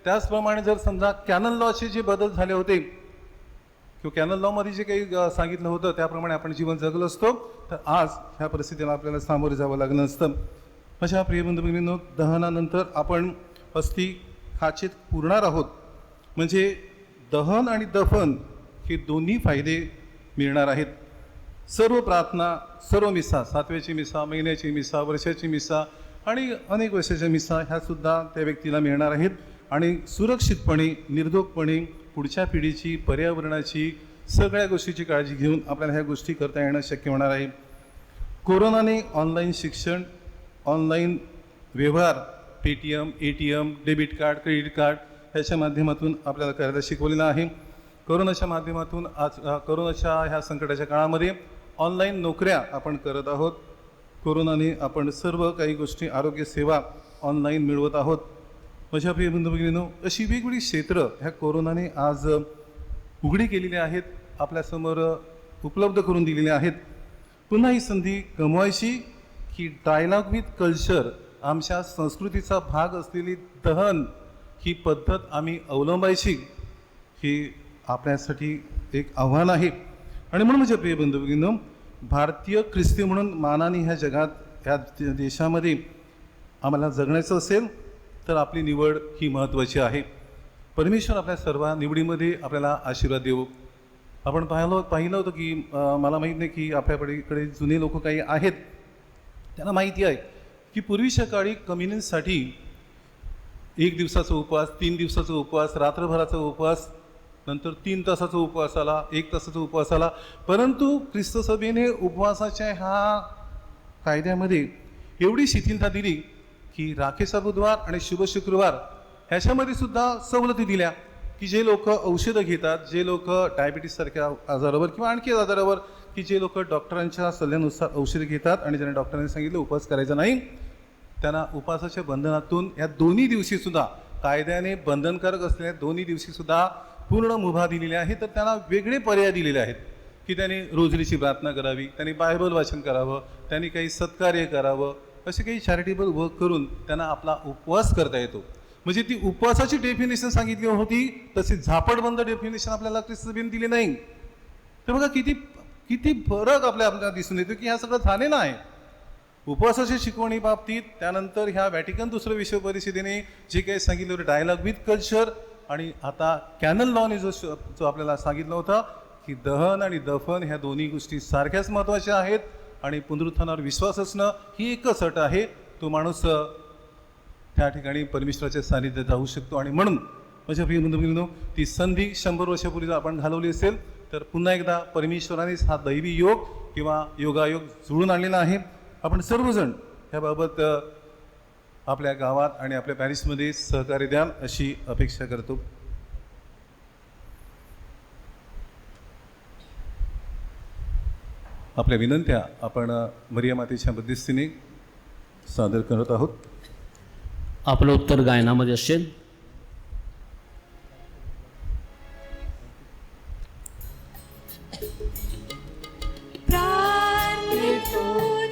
त्याचप्रमाणे जर समजा कॅनन लॉचे जे बदल झाले होते किंवा कॅनन लॉमध्ये जे काही सांगितलं होतं त्याप्रमाणे आपण जीवन जगलो असतो, तर आज ह्या परिस्थितीला आपल्याला सामोरे जावं लागलं नसतं. माझ्या प्रिय बंधू भगिनींनो, दहनानंतर आपण अस्थि खाचेत पुरणार आहोत. म्हणजे दहन आणि दफन हे दोन्ही फायदे मिळणार आहेत. सर्व प्रार्थना, सर्व मिसा, 7व्याची मिसा, महिन्याची मिसा, वर्षाची मिसा आणि अनेक वर्षाच्या मिसा ह्यासुद्धा त्या व्यक्तीला मिळणार आहेत. आणि सुरक्षितपणे, निर्धोकपणे पुढच्या पिढीची, पर्यावरणाची, सगळ्या गोष्टीची काळजी घेऊन आपल्याला ह्या गोष्टी करता येणं शक्य होणार आहे. कोरोनाने ऑनलाईन शिक्षण, ऑनलाईन व्यवहार Paytm, ATM, debit card, credit card ह्याच्या माध्यमातून आपल्याला करायला शिकवलेलं आहे. कोरोनाच्या माध्यमातून कोरोनाच्या ह्या संकटाच्या काळामध्ये ऑनलाईन नोकऱ्या आपण करत आहोत. कोरोनाने आपण सर्व काही गोष्टी आरोग्य सेवा ऑनलाईन मिळवत आहोत. माझ्या प्रिय बंधू भगिनींनो, अशी वेगवेगळी क्षेत्र ह्या कोरोनाने आज उघडी केलेली आहेत, आपल्यासमोर उपलब्ध करून दिलेली आहेत. पुन्हा ही संधी गमवायची की डायलॉग विथ कल्चर आमच्या संस्कृतीचा भाग असलेली दहन ही पद्धत आम्ही अवलंबायची, ही आपल्यासाठी एक आव्हान आहे. आणि म्हणून माझ्या प्रिय बंधू भगिनींनो, भारतीय ख्रिस्ती म्हणून मानाने ह्या जगात ह्या देशामध्ये आम्हाला जगण्याचं असेल तर आपली निवड ही महत्त्वाची आहे. परमेश्वर आपल्या सर्व निवडीमध्ये आपल्याला आशीर्वाद देऊ. आपण पाहिलं होतं की मला माहीत नाही की आपल्याकडे जुने लोक काही आहेत, त्यांना माहिती आहे की पूर्वीच्या काळी कम्युनिस्टसाठी 1 दिवसाचा उपवास, 3 दिवसाचा उपवास, रात्रभराचा उपवास, नंतर 3 तासाचा उपवास आला, 1 तासाचा उपवास आला. परंतु ख्रिस्त सभेने उपवासाच्या ह्या कायद्यामध्ये एवढी शिथिलता दिली की राखेचा बुधवार आणि शुभ शुक्रवार ह्याच्यामध्ये सुद्धा सवलती दिल्या की जे लोक औषधं घेतात, जे लोक डायबिटीससारख्या आजारावर किंवा आणखी आजारावर, की जे लोक डॉक्टरांच्या सल्ल्यानुसार औषधं घेतात आणि ज्यांना डॉक्टरांनी सांगितलं उपवास करायचा नाही, त्यांना उपवासाच्या बंधनातून या दोन्ही दिवशीसुद्धा कायद्याने बंधनकारक असलेल्या दोन्ही दिवशीसुद्धा पूर्ण मुभा दिलेली आहे. तर त्यांना वेगळे पर्याय दिलेले आहेत की त्यांनी रोजरीची प्रार्थना करावी, त्यांनी बायबल वाचन करावं, त्यांनी काही सत्कार्य करावं, असे काही चॅरिटेबल वर्क करून त्यांना आपला उपवास करता येतो. म्हणजे ती उपवासाची डेफिनेशन सांगितली होती, तशी झापडबंद डेफिनेशन आपल्याला ख्रिस्त सभेने दिली नाही. तर बघा किती फरक आपल्याला दिसून येतो की ह्या सगळं झालेलं आहे. उपवासाच्या शिकवणी बाबतीत, त्यानंतर ह्या व्हॅटिकन दुसरं विश्व परिषदेने जे काही सांगितलं होतं डायलॉग विथ कल्चर, आणि आता कॅनल लॉने जो आपल्याला सांगितलं होतं की दहन आणि दफन ह्या दोन्ही गोष्टी सारख्याच महत्त्वाच्या आहेत आणि पुनरुत्थानावर विश्वास असणं ही एकच अट आहे. तो माणूस त्या ठिकाणी परमेश्वराच्या सानिध्यात राहू शकतो. आणि म्हणून माझ्या प्रिय बंधू भगिनींनो, ती संधी 100 वर्षापूर्वी जर आपण घालवली असेल तर पुन्हा एकदा परमेश्वरानेच हा दैवी योग किंवा योगायोग जुळून आणलेला आहे. आपण सर्वजण ह्याबाबत आपल्या गावात आणि आपल्या पॅरिसमध्ये सहकार्य द्याल अशी अपेक्षा करतो. आपल्या विनंत्या आपण मरिया मातेच्या मध्यस्थीने सादर करत आहोत. आपलं उत्तर गायनामध्ये असेल.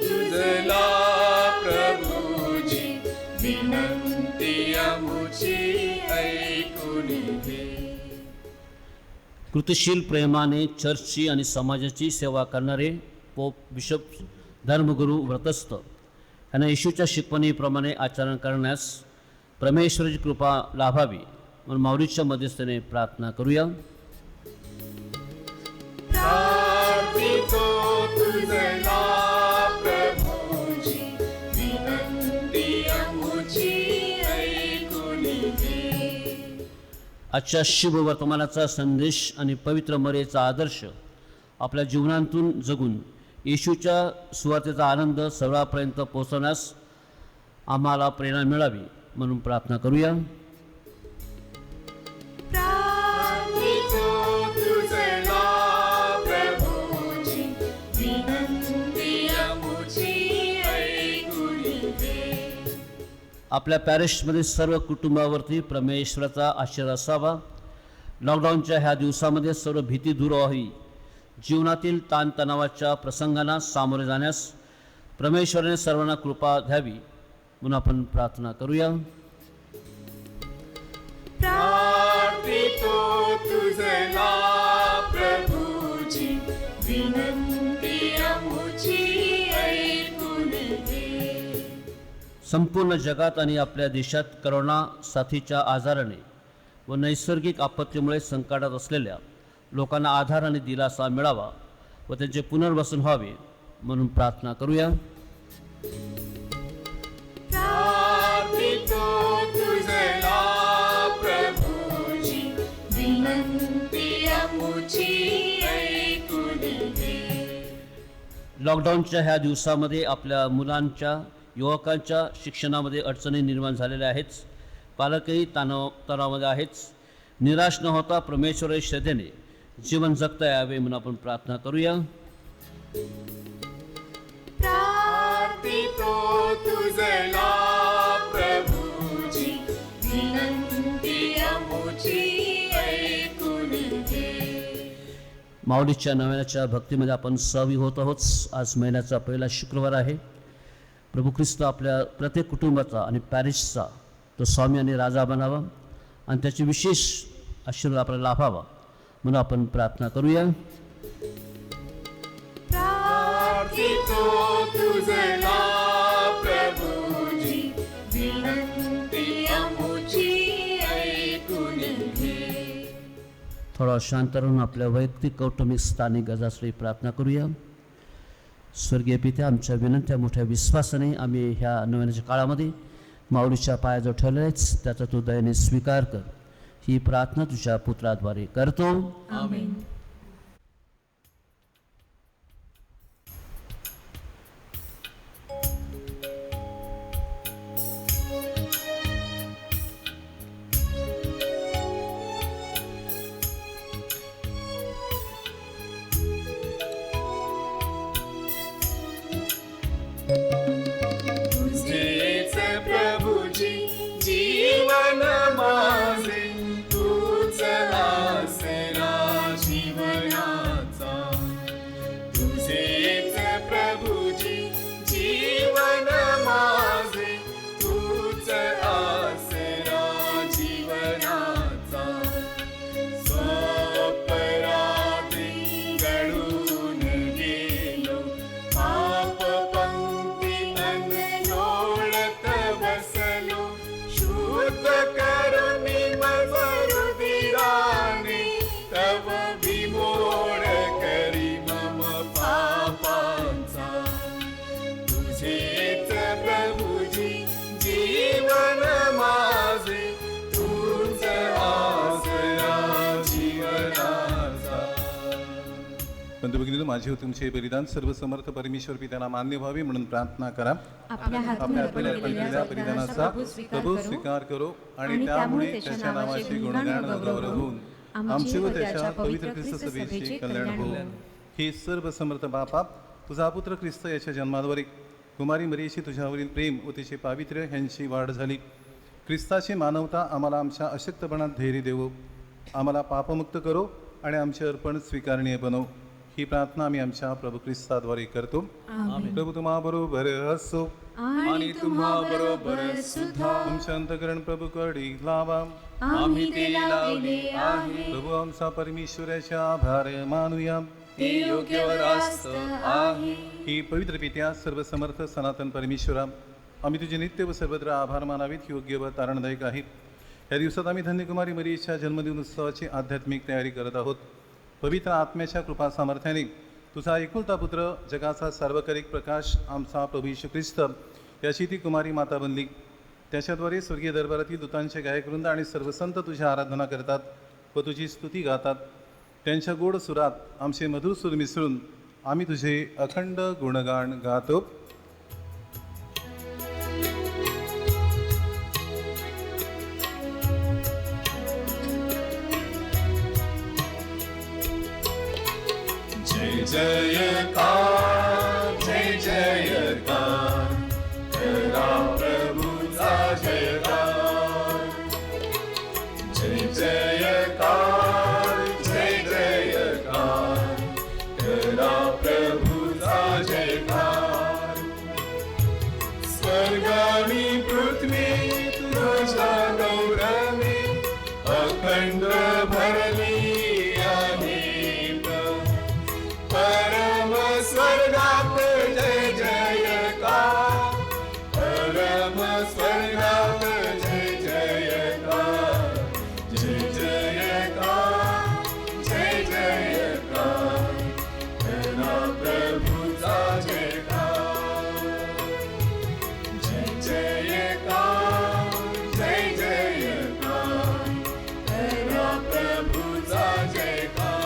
तुझला प्रभूजी विनंती आमुची ऐकून घे. कृतिशील प्रेमाने चर्चची आणि समाजाची सेवा करणारे पोप बिशप धर्मगुरू व्रतस्थ यांना येशूच्या शिकवणीप्रमाणे आचरण करण्यास परमेश्वराची कृपा लाभावी म्हणून माऊलीच्या मध्यस्थीने प्रार्थना करूया. तुझला प्रभूजी विनंती आमुची ऐकून घे. आजच्या शुभ वर्तमानाचा संदेश आणि पवित्र मरेचा आदर्श आपल्या जीवनातून जगून येशूच्या सुवार्तेचा आनंद सर्वांपर्यंत पोहोचवण्यास आम्हाला प्रेरणा मिळावी म्हणून प्रार्थना करूया. तुझला प्रभूजी विनंती आमुची ऐकून घे. आपल्या पॅरिशमध्ये सर्व कुटुंबावरती परमेश्वराचा आशीर्वाद असावा. लॉकडाऊनच्या ह्या दिवसामध्ये सर्व भीती दूर व्हावी. जीवनातील ताणतणावाच्या प्रसंगांना सामोरे जाण्यास परमेश्वराने सर्वांना कृपा द्यावी म्हणून आपण प्रार्थना करूया. तुझला प्रभूजी विनंती आमुची ऐकून घे. संपूर्ण जगात आणि आपल्या देशात करोना साथीच्या आजाराने व नैसर्गिक आपत्तीमुळे संकटात असलेल्या लोकांना आधार आणि दिलासा मिळावा व त्यांचे पुनर्वसन व्हावे म्हणून प्रार्थना करूया. तुझला प्रभूजी विनंती आमुची ऐकून घे. लॉकडाऊनच्या ह्या दिवसामध्ये आपल्या मुलांच्या युवकांच्या शिक्षणामध्ये अडचणी निर्माण झालेल्या आहेच, पालकही तणावामध्ये आहेच. निराश न होता परमेश्वराच्या श्रद्धेने जीवन जगता यावे म्हणून आपण प्रार्थना करूया. प्रार्थितो तुझला प्रभुजी, विनंती आमुची ऐकून घे. माऊलीच्या नव्याच्या भक्तीमध्ये आपण सहभागी होत आहोत. आज महिन्याचा पहिला शुक्रवार आहे. प्रभू ख्रिस्त आपल्या प्रत्येक कुटुंबाचा आणि पॅरिसचा तो स्वामी आणि राजा बनावा आणि त्याचे विशेष आशीर्वाद आपल्याला लाभावा म्हणून आपण प्रार्थना करूया. प्रार्थितो तुझला प्रभुजी, विनंती आमुची ऐकून घे. थोडा शांत राहून आपल्या वैयक्तिक कौटुंबिक स्थानिक गरजासाठी प्रार्थना करूया. स्वर्गीय पित्या, आमच्या विनंत्या मोठ्या विश्वासाने आम्ही ह्या नव्याच्या काळामध्ये माऊलीच्या पायाजवळ ठेवलेच त्याचा तू दयेने स्वीकार कर. ही प्रार्थना तुझ्या पुत्राद्वारे करतो. आमेन. तुझेच प्रभुजी जीवन माझे, तूच आसरा जीवनाचा. तुझेच प्रभुजी जीवन माझे, तूच आसरा जीवनाचा. स्वपराधी गळून गेलो, पाप पंक्तीतन लोळत बसलो. शुद्ध करुणी मज रुधिराने, तव विमोड करी मम पापांचा. तुझेच प्रभुजी जीवन माझे, तूच आसरा जीवनाचा. बंधुभगिनींनो, माझे व तुमचे बलिदान सर्व समर्थ परमेश्वर पित्याला मान्य व्हावे म्हणून प्रार्थना करा. आपल्या आपल्या हातून अर्पण केलेल्या बलिदानाचा प्रभू स्वीकार करो आणि त्यामुळे त्याच्या नावाचे गुणगान व गौरव होऊन आमचे व त्याच्या पवित्र ख्रिस्त सभेचे कल्याण हो. हे सर्व समर्थ बापा, तुझा पुत्र ख्रिस्त याच्या जन्माद्वारे कुमारी मरियेशी तुझ्यावरील प्रेम व तिचे पावित्र्य ह्यांची वाढ झाली. ख्रिस्ताची मानवता आम्हाला आमच्या अशक्तपणात धैर्य देवो. आम्हाला पापमुक्त करो आणि आमचे अर्पण स्वीकारणीय बनव. ही प्रार्थना आम्ही आमच्या प्रभू ख्रिस्ताद्वारे करतो. प्रभू तुम्हा बरोबर असो आणि तुम्हा बरोबर सुद्धा. तुमच्या अंतकरण प्रभूकडे लावा. आम्ही ते लावले आहे. प्रभू आमचा परमेश्वराच्या आभार मानूया. ते योग्य व रास्त आहे. ही पवित्र पित्या सर्व समर्थ सनातन परमेश्वरा, आम्ही तुझे नित्य व सर्वत्र आभार मानावीत योग्य व तारणदायक आहे. या दिवसात आम्ही धन्यकुमारी मरियेच्या जन्मदिन उत्सवाची आध्यात्मिक तयारी करत आहोत. पवित्र आत्म्याच्या कृपा सामर्थ्याने तुझा एकुलता पुत्र, जगाचा सार्वकालिक प्रकाश, आमचा प्रभू येशू ख्रिस्त याची ती कुमारी माता बनली. त्याच्याद्वारे स्वर्गीय दरबारातील दूतांचे गायकवृंद आणि सर्व संत तुझ्या आराधना करतात व तुझी स्तुती गातात. त्यांच्या गोड सुरात आमचे मधुर सूर मिसळून आम्ही तुझे अखंड गुणगान गातो. जय जयकार, जय जयकार, करा प्रभूचा जयकार. जय जयकार, जय जयकार, करा प्रभूचा जयकार. स्वर्ग आणि पृथ्वी तुझ्या गौरवी अखंड भरली आहे. परम स्वर्गात जय जयकार, परम स्वर्गात जय जयकार. जय जयकार, जय जयकार, करा प्रभूचा जयकार. जय जयकार, जय जयकार, करा प्रभूचा जयकार.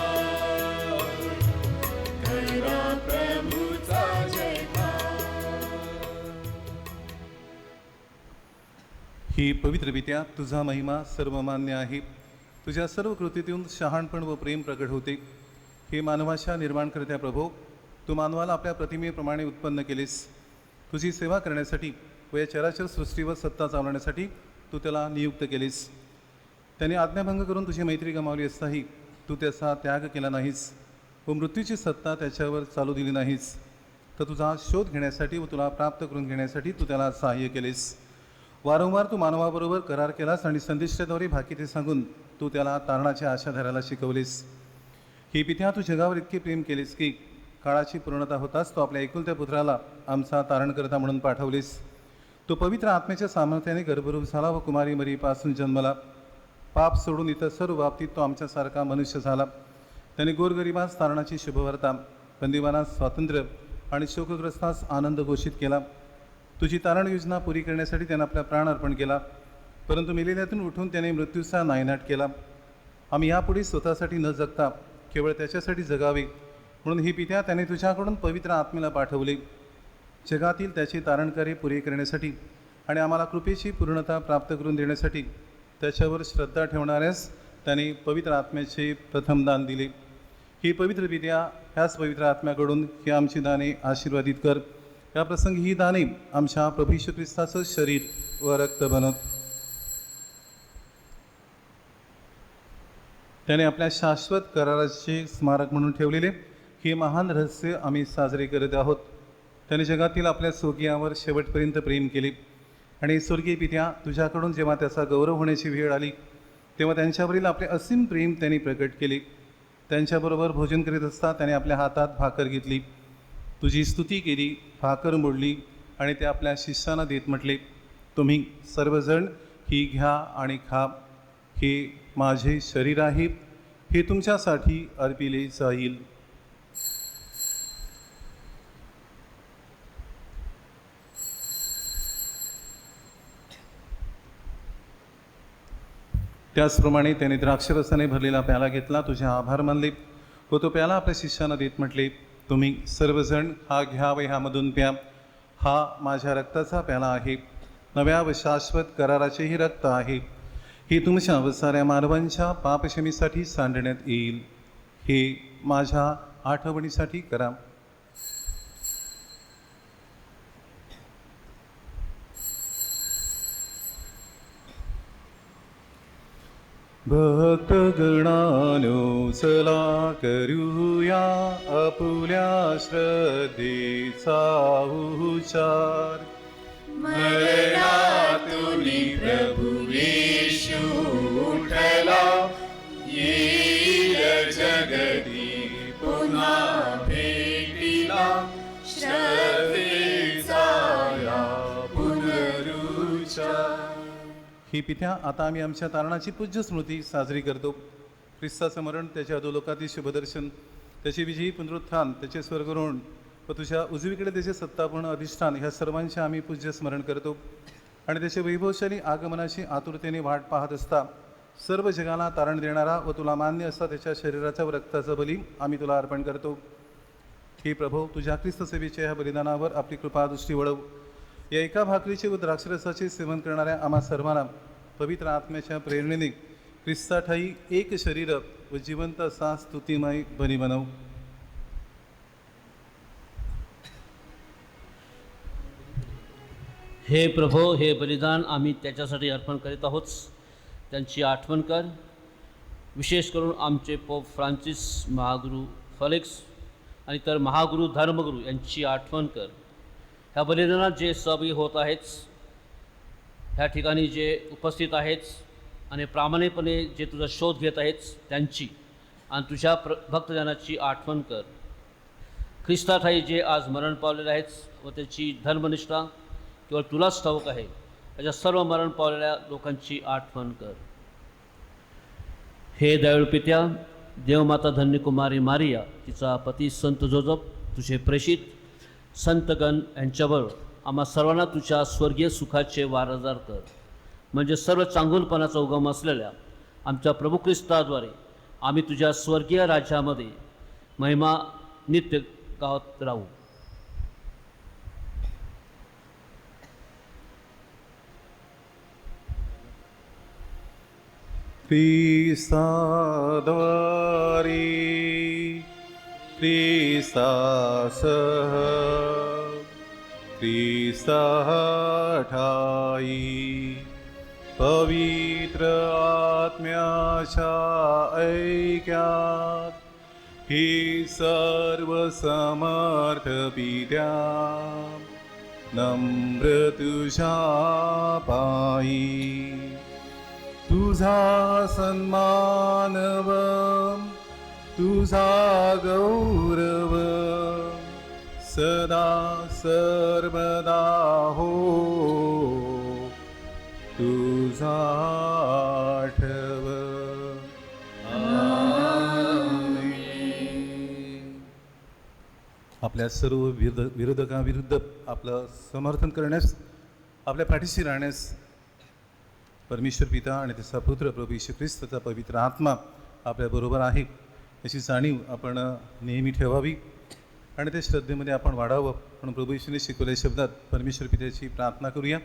करा प्रभूचा जयकार. ही पवित्र विद्या तुझा महिमा सर्वमान्य आहे. तुझ्या सर्व कृतीतून शहाणपण व प्रेम प्रकट होते. हे मानवाच्या निर्माणकर्त्या प्रभो, तू मानवाला आपल्या प्रतिमेप्रमाणे उत्पन्न केलेस. तुझी सेवा करण्यासाठी व या चराचर सृष्टीवर सत्ता चालवण्यासाठी तू त्याला नियुक्त केलेस. त्याने आज्ञाभंग करून तुझी मैत्री गमावली असताही तू त्याचा त्याग केला नाहीस व मृत्यूची सत्ता त्याच्यावर चालू दिली नाहीस. तर तुझा शोध घेण्यासाठी व तुला प्राप्त करून घेण्यासाठी तू त्याला सहाय्य केलेस. वारंवार तू मानवाबरोबर करार केलास आणि संदेशाद्वारे भाकिते सांगून तू त्याला तारणाची आशा धरायला शिकवलेस. ही पित्या तू जगावर इतके प्रेम केलेस की काळाची पूर्णता होताच तो आपल्या एकुलत्या पुत्राला आमचा तारणकर्ता म्हणून पाठवलेस. तो पवित्र आत्म्याच्या सामर्थ्याने गर्भरूप झाला व कुमारी मरीपासून जन्मला. पाप सोडून इतर सर्व बाबतीत तो आमच्यासारखा मनुष्य झाला. त्याने गोरगरिबास तारणाची शुभवार्ता, बंदिवानास स्वातंत्र्य आणि शोकग्रस्तास आनंद घोषित केला. तुझी तारण योजना पुरी करण्यासाठी त्याने आपला प्राण अर्पण केला. परंतु मेलेल्यातून उठून त्याने मृत्यूचा नायनाट केला. आम्ही यापुढे स्वतःसाठी न जगता केवळ त्याच्यासाठी जगावे म्हणून ही पित्या त्याने तुझ्याकडून पवित्र आत्मेला पाठवले. जगातील त्याचे तारणकार्य पुरे करण्यासाठी आणि आम्हाला कृपेची पूर्णता प्राप्त करून देण्यासाठी त्याच्यावर श्रद्धा ठेवणाऱ्यास त्याने पवित्र आत्म्याचे प्रथम दान दिले. ही पवित्र विद्या ह्याच पवित्र आत्म्याकडून ही आमची दाने आशीर्वादित कर. या प्रसंगी ही दाने आमच्या प्रभू येशू ख्रिस्ताचं शरीर व रक्त बनत. त्याने आपल्या शाश्वत कराराचे स्मारक म्हणून ठेवलेले हे महान रहस्य आम्ही साजरे करत आहोत. त्याने जगातील आपल्या स्वर्गीयावर शेवटपर्यंत प्रेम केले आणि स्वर्गीय पित्या तुझ्याकडून जेव्हा त्याचा गौरव होण्याची वेळ आली तेव्हा त्यांच्यावरील आपले असीम प्रेम त्यांनी प्रकट केले. त्यांच्याबरोबर भोजन करीत असता त्याने आपल्या हातात भाकर घेतली, तुझी स्तुती केली, भाकर मोडली आणि ते आपल्या शिष्यांना देत म्हटले, तुम्ही सर्वजण ही घ्या आणि खा. हे माझे शरीर आहे, हे तुमच्यासाठी अर्पिले जाईल. त्याचप्रमाणे त्याने द्राक्षरसाने भरलेला प्याला घेतला, तुझे आभार मानले व तो प्याला आपल्या शिष्यांना देत म्हटले, तुम्ही सर्वजण हा घ्या व ह्यामधून प्या. हा माझ्या रक्ताचा प्याला आहे, नव्या व शाश्वत कराराचेही रक्त आहे. हे तुमच्या व साऱ्या मानवांच्या पापक्षमीसाठी सांडण्यात येईल. हे माझ्या आठवणीसाठी करा. भक्तगणानो चला करूया आपुल्या श्रद्धेचा उच्चार. मरणातुनी प्रभु येशू उठला, येईल जगती पुन्हा भेटीला. श्रद्धेचा या पुनरुच्चार. ही पित्या आता आम्ही आमच्या तारणाची पूज्य स्मृती साजरी करतो. ख्रिस्ताचं मरण, त्याच्या अधोलोकातील शुभदर्शन, त्याचे विजयी पुनरुत्थान, त्याचे स्वर्गरोहण व तुझ्या उजवीकडे त्याचे सत्तापूर्ण अधिष्ठान, ह्या सर्वांचे आम्ही पूज्य स्मरण करतो. आणि त्याचे वैभवशाली आगमनाची आतुरतेने वाट पाहत असता सर्व जगाला तारण देणारा व तुला मान्य असा त्याच्या शरीराचा व रक्ताचा बली आम्ही तुला अर्पण करतो. हे प्रभो, तुझ्या ख्रिस्त सेवेच्या ह्या बलिदानावर आपली कृपादृष्टी वळव. या एका भाकरीचे व द्राक्षरसाचे सेवन करणाऱ्या आम्हा सर्वांना पवित्र आत्म्याच्या प्रेरणेने ख्रिस्ताठाई एक शरीर व जिवंत असा स्तुतिमय बली बनव. हे प्रभो, हे बलिदान आम्ही त्याच्यासाठी अर्पण करीत आहोत. त्यांची आठवण कर. विशेष करून आमचे पोप फ्रान्सिस, महागुरू फेलिक्स आणि इतर महागुरू धर्मगुरू यांची आठवण कर. ह्या बलिदानात जे सहभागी होत आहेत, ह्या ठिकाणी जे उपस्थित आहेत आणि प्रामाणिकपणे जे तुझा शोध घेत आहेत त्यांची आणि तुझ्या भक्तजनाची आठवण कर. ख्रिस्ताठाई जे आज मरण पावलेले आहेत व त्याची धर्मनिष्ठा केवळ तुलाच ठाऊक आहे, त्याच्या सर्व मरण पावलेल्या लोकांची आठवण कर. हे दयाळू पित्या, देवमाता धन्यकुमारी मारिया, तिचा पती संत जोजफ, तुझे प्रेषित संतगण यांच्याबरोबर आम्हा सर्वांना तुझ्या स्वर्गीय सुखाचे वारसदार कर. म्हणजे सर्व चांगुलपणाचा उगम असलेल्या आमच्या प्रभू ख्रिस्ताद्वारे आम्ही तुझ्या स्वर्गीय राज्यामध्ये महिमा नित्य गावत राहू. ख्रिस्ताद्वारे ख्रिस्तासह ख्रिस्ताठाई पवित्र आत्म्याच्या ऐक्यात हे सर्व समर्थ पित्या नम्र तुझ्या पायी तुझा सन्मानव तुझा गौरव सदा सर्वदा हो तुझा आठव. आपल्या सर्व विरोधकाविरुद्ध आपलं समर्थन करण्यास आपल्या पाठीशी राहण्यास परमेश्वर पिता आणि त्याचा पुत्र प्रभू येशू ख्रिस्ताचा पवित्र आत्मा आपल्याबरोबर आहे याची जाणीव आपण नेहमी ठेवावी आणि त्या श्रद्धेमध्ये आपण वाढावं. म्हणून प्रभू येशूने शिकवलेल्या शब्दात परमेश्वर पित्याची प्रार्थना करूया.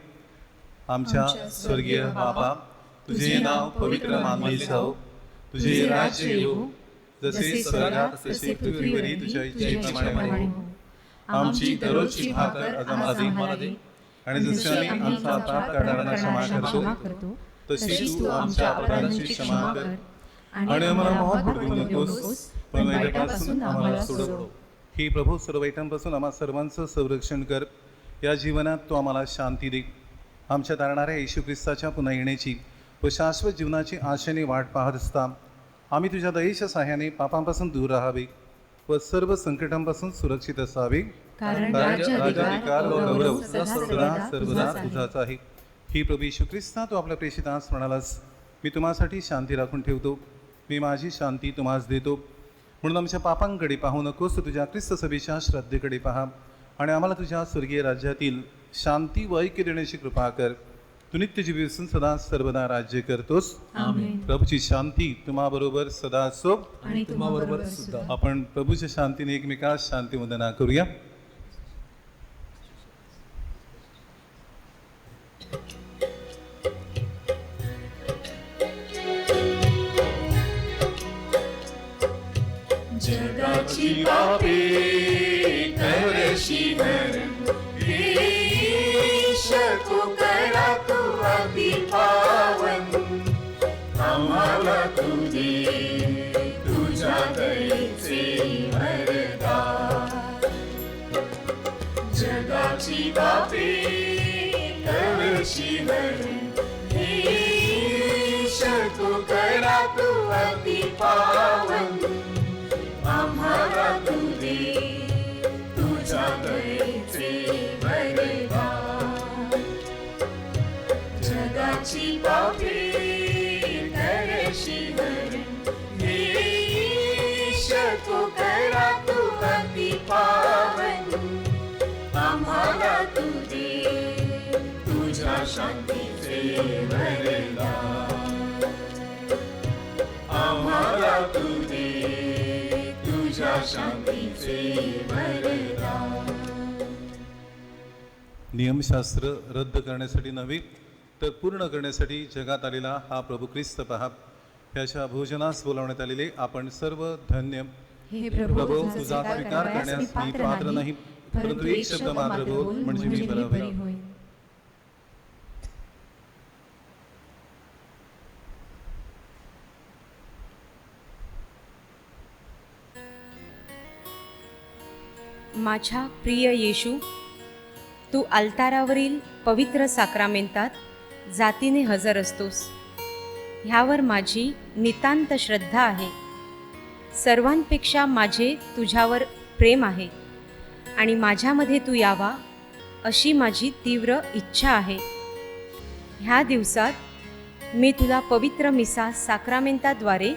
आमच्या स्वर्गीय बाबा, तुझे नाव पवित्र मानले जाओ, तुझे राज्य येऊ, जसे स्वर्गात तसे पृथ्वीवरही तुझ्या इच्छेप्रमाणे हो. आमची दररोजची भाकर आज आम्हाला दे, आणि जसे आम्ही आमचा अपराध करणाऱ्यांना क्षमा करतो तशी तू आमच्या अपराधांची क्षमा कर, आणि आम्हाला मोहात पडवू नकोस पण वाईटापासून आम्हाला सोडव. हे प्रभू, सर्व वाईटांपासून आम्हा सर्वांचं संरक्षण कर. या जीवनात तू आम्हाला शांती दे. आमच्या तारणाऱ्या येशू ख्रिस्ताच्या पुन्हा येण्याची व शाश्वत जीवनाची आशेने वाट पाहत असता आम्ही तुझ्या दयेच्या सहाय्याने पापांपासून दूर राहावे व सर्व संकटांपासून सुरक्षित असावे, कारण राज्याधिकार व गौरव सदा सर्वदा तुझाच आहे. ही प्रभू येशू ख्रिस्ता, तू आपल्या प्रेषित आज म्हणालास, मी तुम्हासाठी शांती राखून ठेवतो, मी माझी शांती तुम्हास देतो. म्हणून आमच्या पापांकडे पाहू नकोस, तुझ्या ख्रिस्त सभेच्या श्रद्धेकडे पहा आणि आम्हाला तुझ्या स्वर्गीय राज्यातील शांती व ऐक्य देण्याची कृपा कर. तू नित्य जीविसून सदा सर्वदा राज्य करतोस. प्रभूची शांती तुम्हाबरोबर सदा असो आणि तुम्हाबरोबर सुद्धा. आपण प्रभूच्या शांतीने एकमेकास शांती वंदना करूया. जगाची पापे करशी भरण, तू करा तू अति पावन, आम्हाला तू दे तुझ्या दयेचे वरदान. जगाची पापे करशी भरण, तू करा तू अति पावन, आम्हाला तू दे तुझ्या दयेचे वरदान. जगाची पापे करशी भरण, तू करा तू अति पावन, आम्हाला तू दे तुझ्या शांतीचे वरदान. आम्हाला तू दे तुझ्या शांतीचे वरदान. नियमशास्त्र रद्द करण्यासाठी नव्हे तर पूर्ण करण्यासाठी जगात आलेला हा प्रभू ख्रिस्त पहा. ह्याच्या भोजनास बोलावण्यात आलेले आपण सर्व धन्य. हे प्रभू, तुझा स्वीकार करण्यास मी पात्र नाही, परंतु एक शब्द मात्र बोल म्हणजे मी बरा होईल. माझ्या प्रिय येशू, तू अल्तारावरील पवित्र साक्रामेंतात जातीने हजर असतोस. ह्यावर माझी नितांत श्रद्धा आहे. सर्वांपेक्षा माझे तुझ्यावर प्रेम आहे आणि माझ्यामध्ये तू यावा अशी माझी तीव्र इच्छा आहे. ह्या दिवसात मी तुला पवित्र मिसा साक्रामेंताद्वारे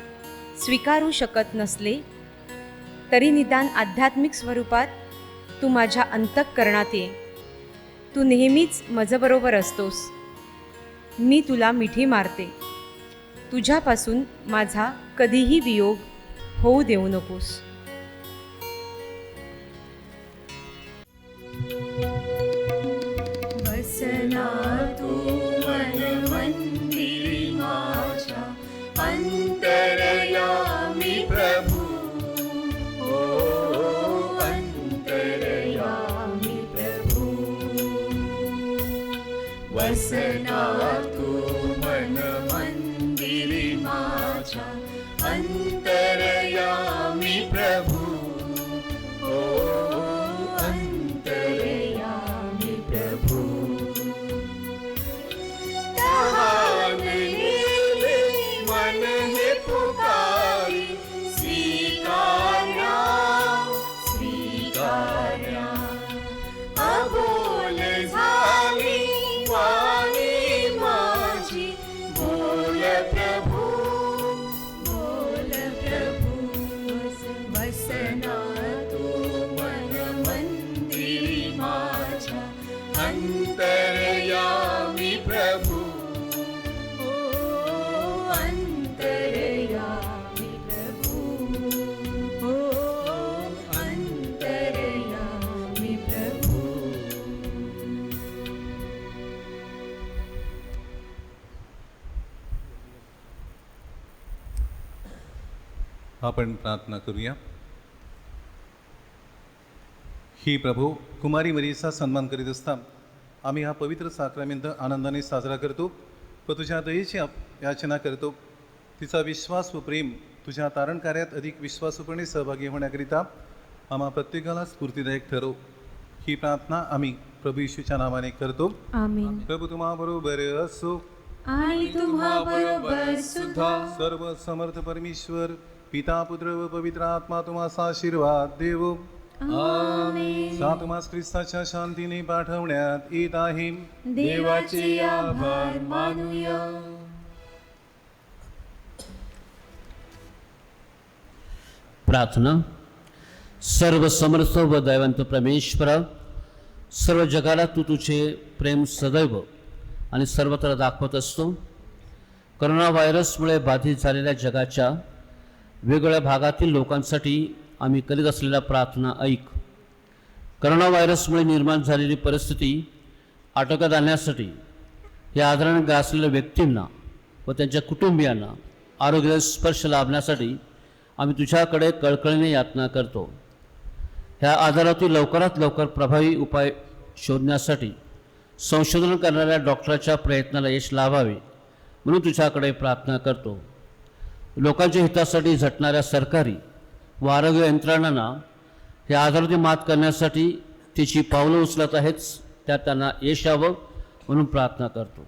स्वीकारू शकत नसले तरी निदान आध्यात्मिक स्वरूपात तू माझ्या अंतःकरणात ये. तू नेहमीच माझ्याबरोबर असतोस. मी तुला मिठी मारते. तुझ्यापासून माझा कधीही वियोग होऊ देऊ नकोस. बसना तू मन मंदिरी माझ्या, वसना तू मन मंदिरी माझ्या अंतरयामी प्रभू ओ अंतरयामी प्रभू तहानलेले मन हे पुकारी स्वीकार्या स्वीकार्या अबोल झाली वाणी माझी बोल प्रभू वसना तू मन मंदिरी माझ्या अंतरयामी प्रभू ओ अंतरयामी प्रभू ओ अंतरयामी प्रभू आपण प्रार्थना करूया. ही प्रभू कुमारी मरीचा सन्मान करीत असता आम्ही हा पवित्र साक्रामेंट आनंदाने साजरा करतो व तुझ्या दयेची याचना करतो. तिचा विश्वास व प्रेम तुझ्या तारण कार्यात अधिक विश्वासूपणे सहभागी होण्याकरिता आम्हा प्रत्येकाला स्फूर्तिदायक ठरव. ही प्रार्थना आम्ही प्रभू येशूच्या नावाने करतो. आमीन. प्रभू तुम्हा बरोबर असो. आणि तुम्हा बरोबर सुद्धा. सर्व समर्थ परमेश्वर पिता पुत्र व पवित्र आत्मा तुम्हास आशीर्वाद देवो. आमीन. तुम्हास ख्रिस्ताच्या शांतीने पाठवण्यात येत आहे. देवाचे आभार मानूया. प्रार्थना. सर्व समर्थ व दैवंत परमेश्वरा, सर्व जगाला तू तुझे प्रेम सदैव आणि सर्वत्र दाखवत असतो. करोना व्हायरसमुळे बाधित झालेल्या जगाच्या वेगवेगळ्या भागातील लोकांसाठी आम्ही करीत असलेल्या प्रार्थना ऐक. करोना व्हायरसमुळे निर्माण झालेली परिस्थिती आटोक्यात आणण्यासाठी या आजाराने ग्रासलेल्या व्यक्तींना व त्यांच्या कुटुंबियांना आरोग्य स्पर्श लाभण्यासाठी आम्ही तुझ्याकडे कळकळीने यातना करतो. ह्या आजारातील लवकरात लवकर प्रभावी उपाय शोधण्यासाठी संशोधन करणाऱ्या डॉक्टरांच्या प्रयत्नाला यश लाभावे म्हणून तुझ्याकडे प्रार्थना करतो. लोकांच्या हितासाठी झटणाऱ्या सरकारी व आरोग्य यंत्रणांना या आजाराची मात करण्यासाठी तिची पावलं उचलत आहेच त्यात त्यांना यश यावं म्हणून प्रार्थना करतो.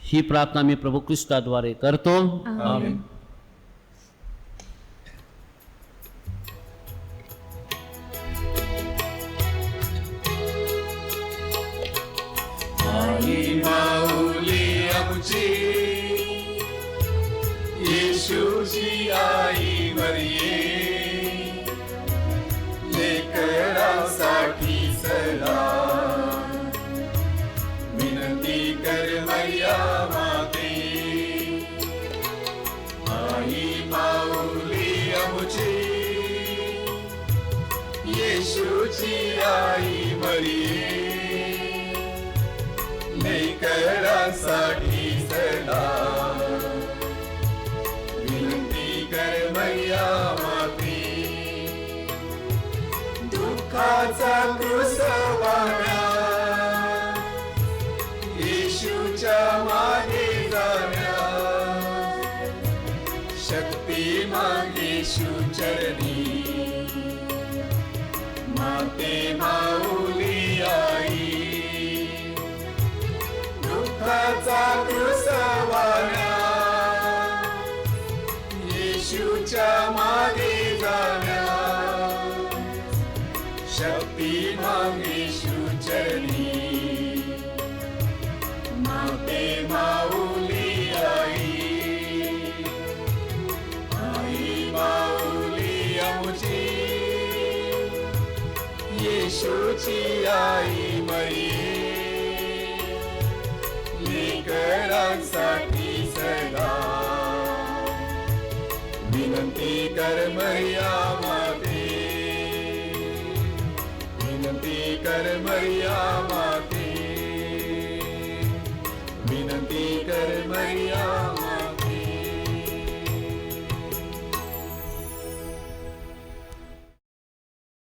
ही प्रार्थना मी प्रभू ख्रिस्ताद्वारे करतो. आमेन. आई माऊली आमची येशूची आई मरिये लेकरासाठी सदा विनंती कर मैया माते. आई माऊली आमची येशूची आई मरिये लेकरासाठी सदा विनंती कर मैया माते. दुःखाचा क्रूस वाहण्या येशूच्या मागे जाण्या शक्ती मागे येशू चरणी माते माऊली आई. दुःखाचा क्रूस वाहण्या येशूच्या मागे जाण्या शक्ती मागे येशू चरणी माते माऊली आई. आई माऊली आमची येशूची आई मरिये लेकरांसाठी सदा विनंती कर मैया माते. विनंती कर मैया माते.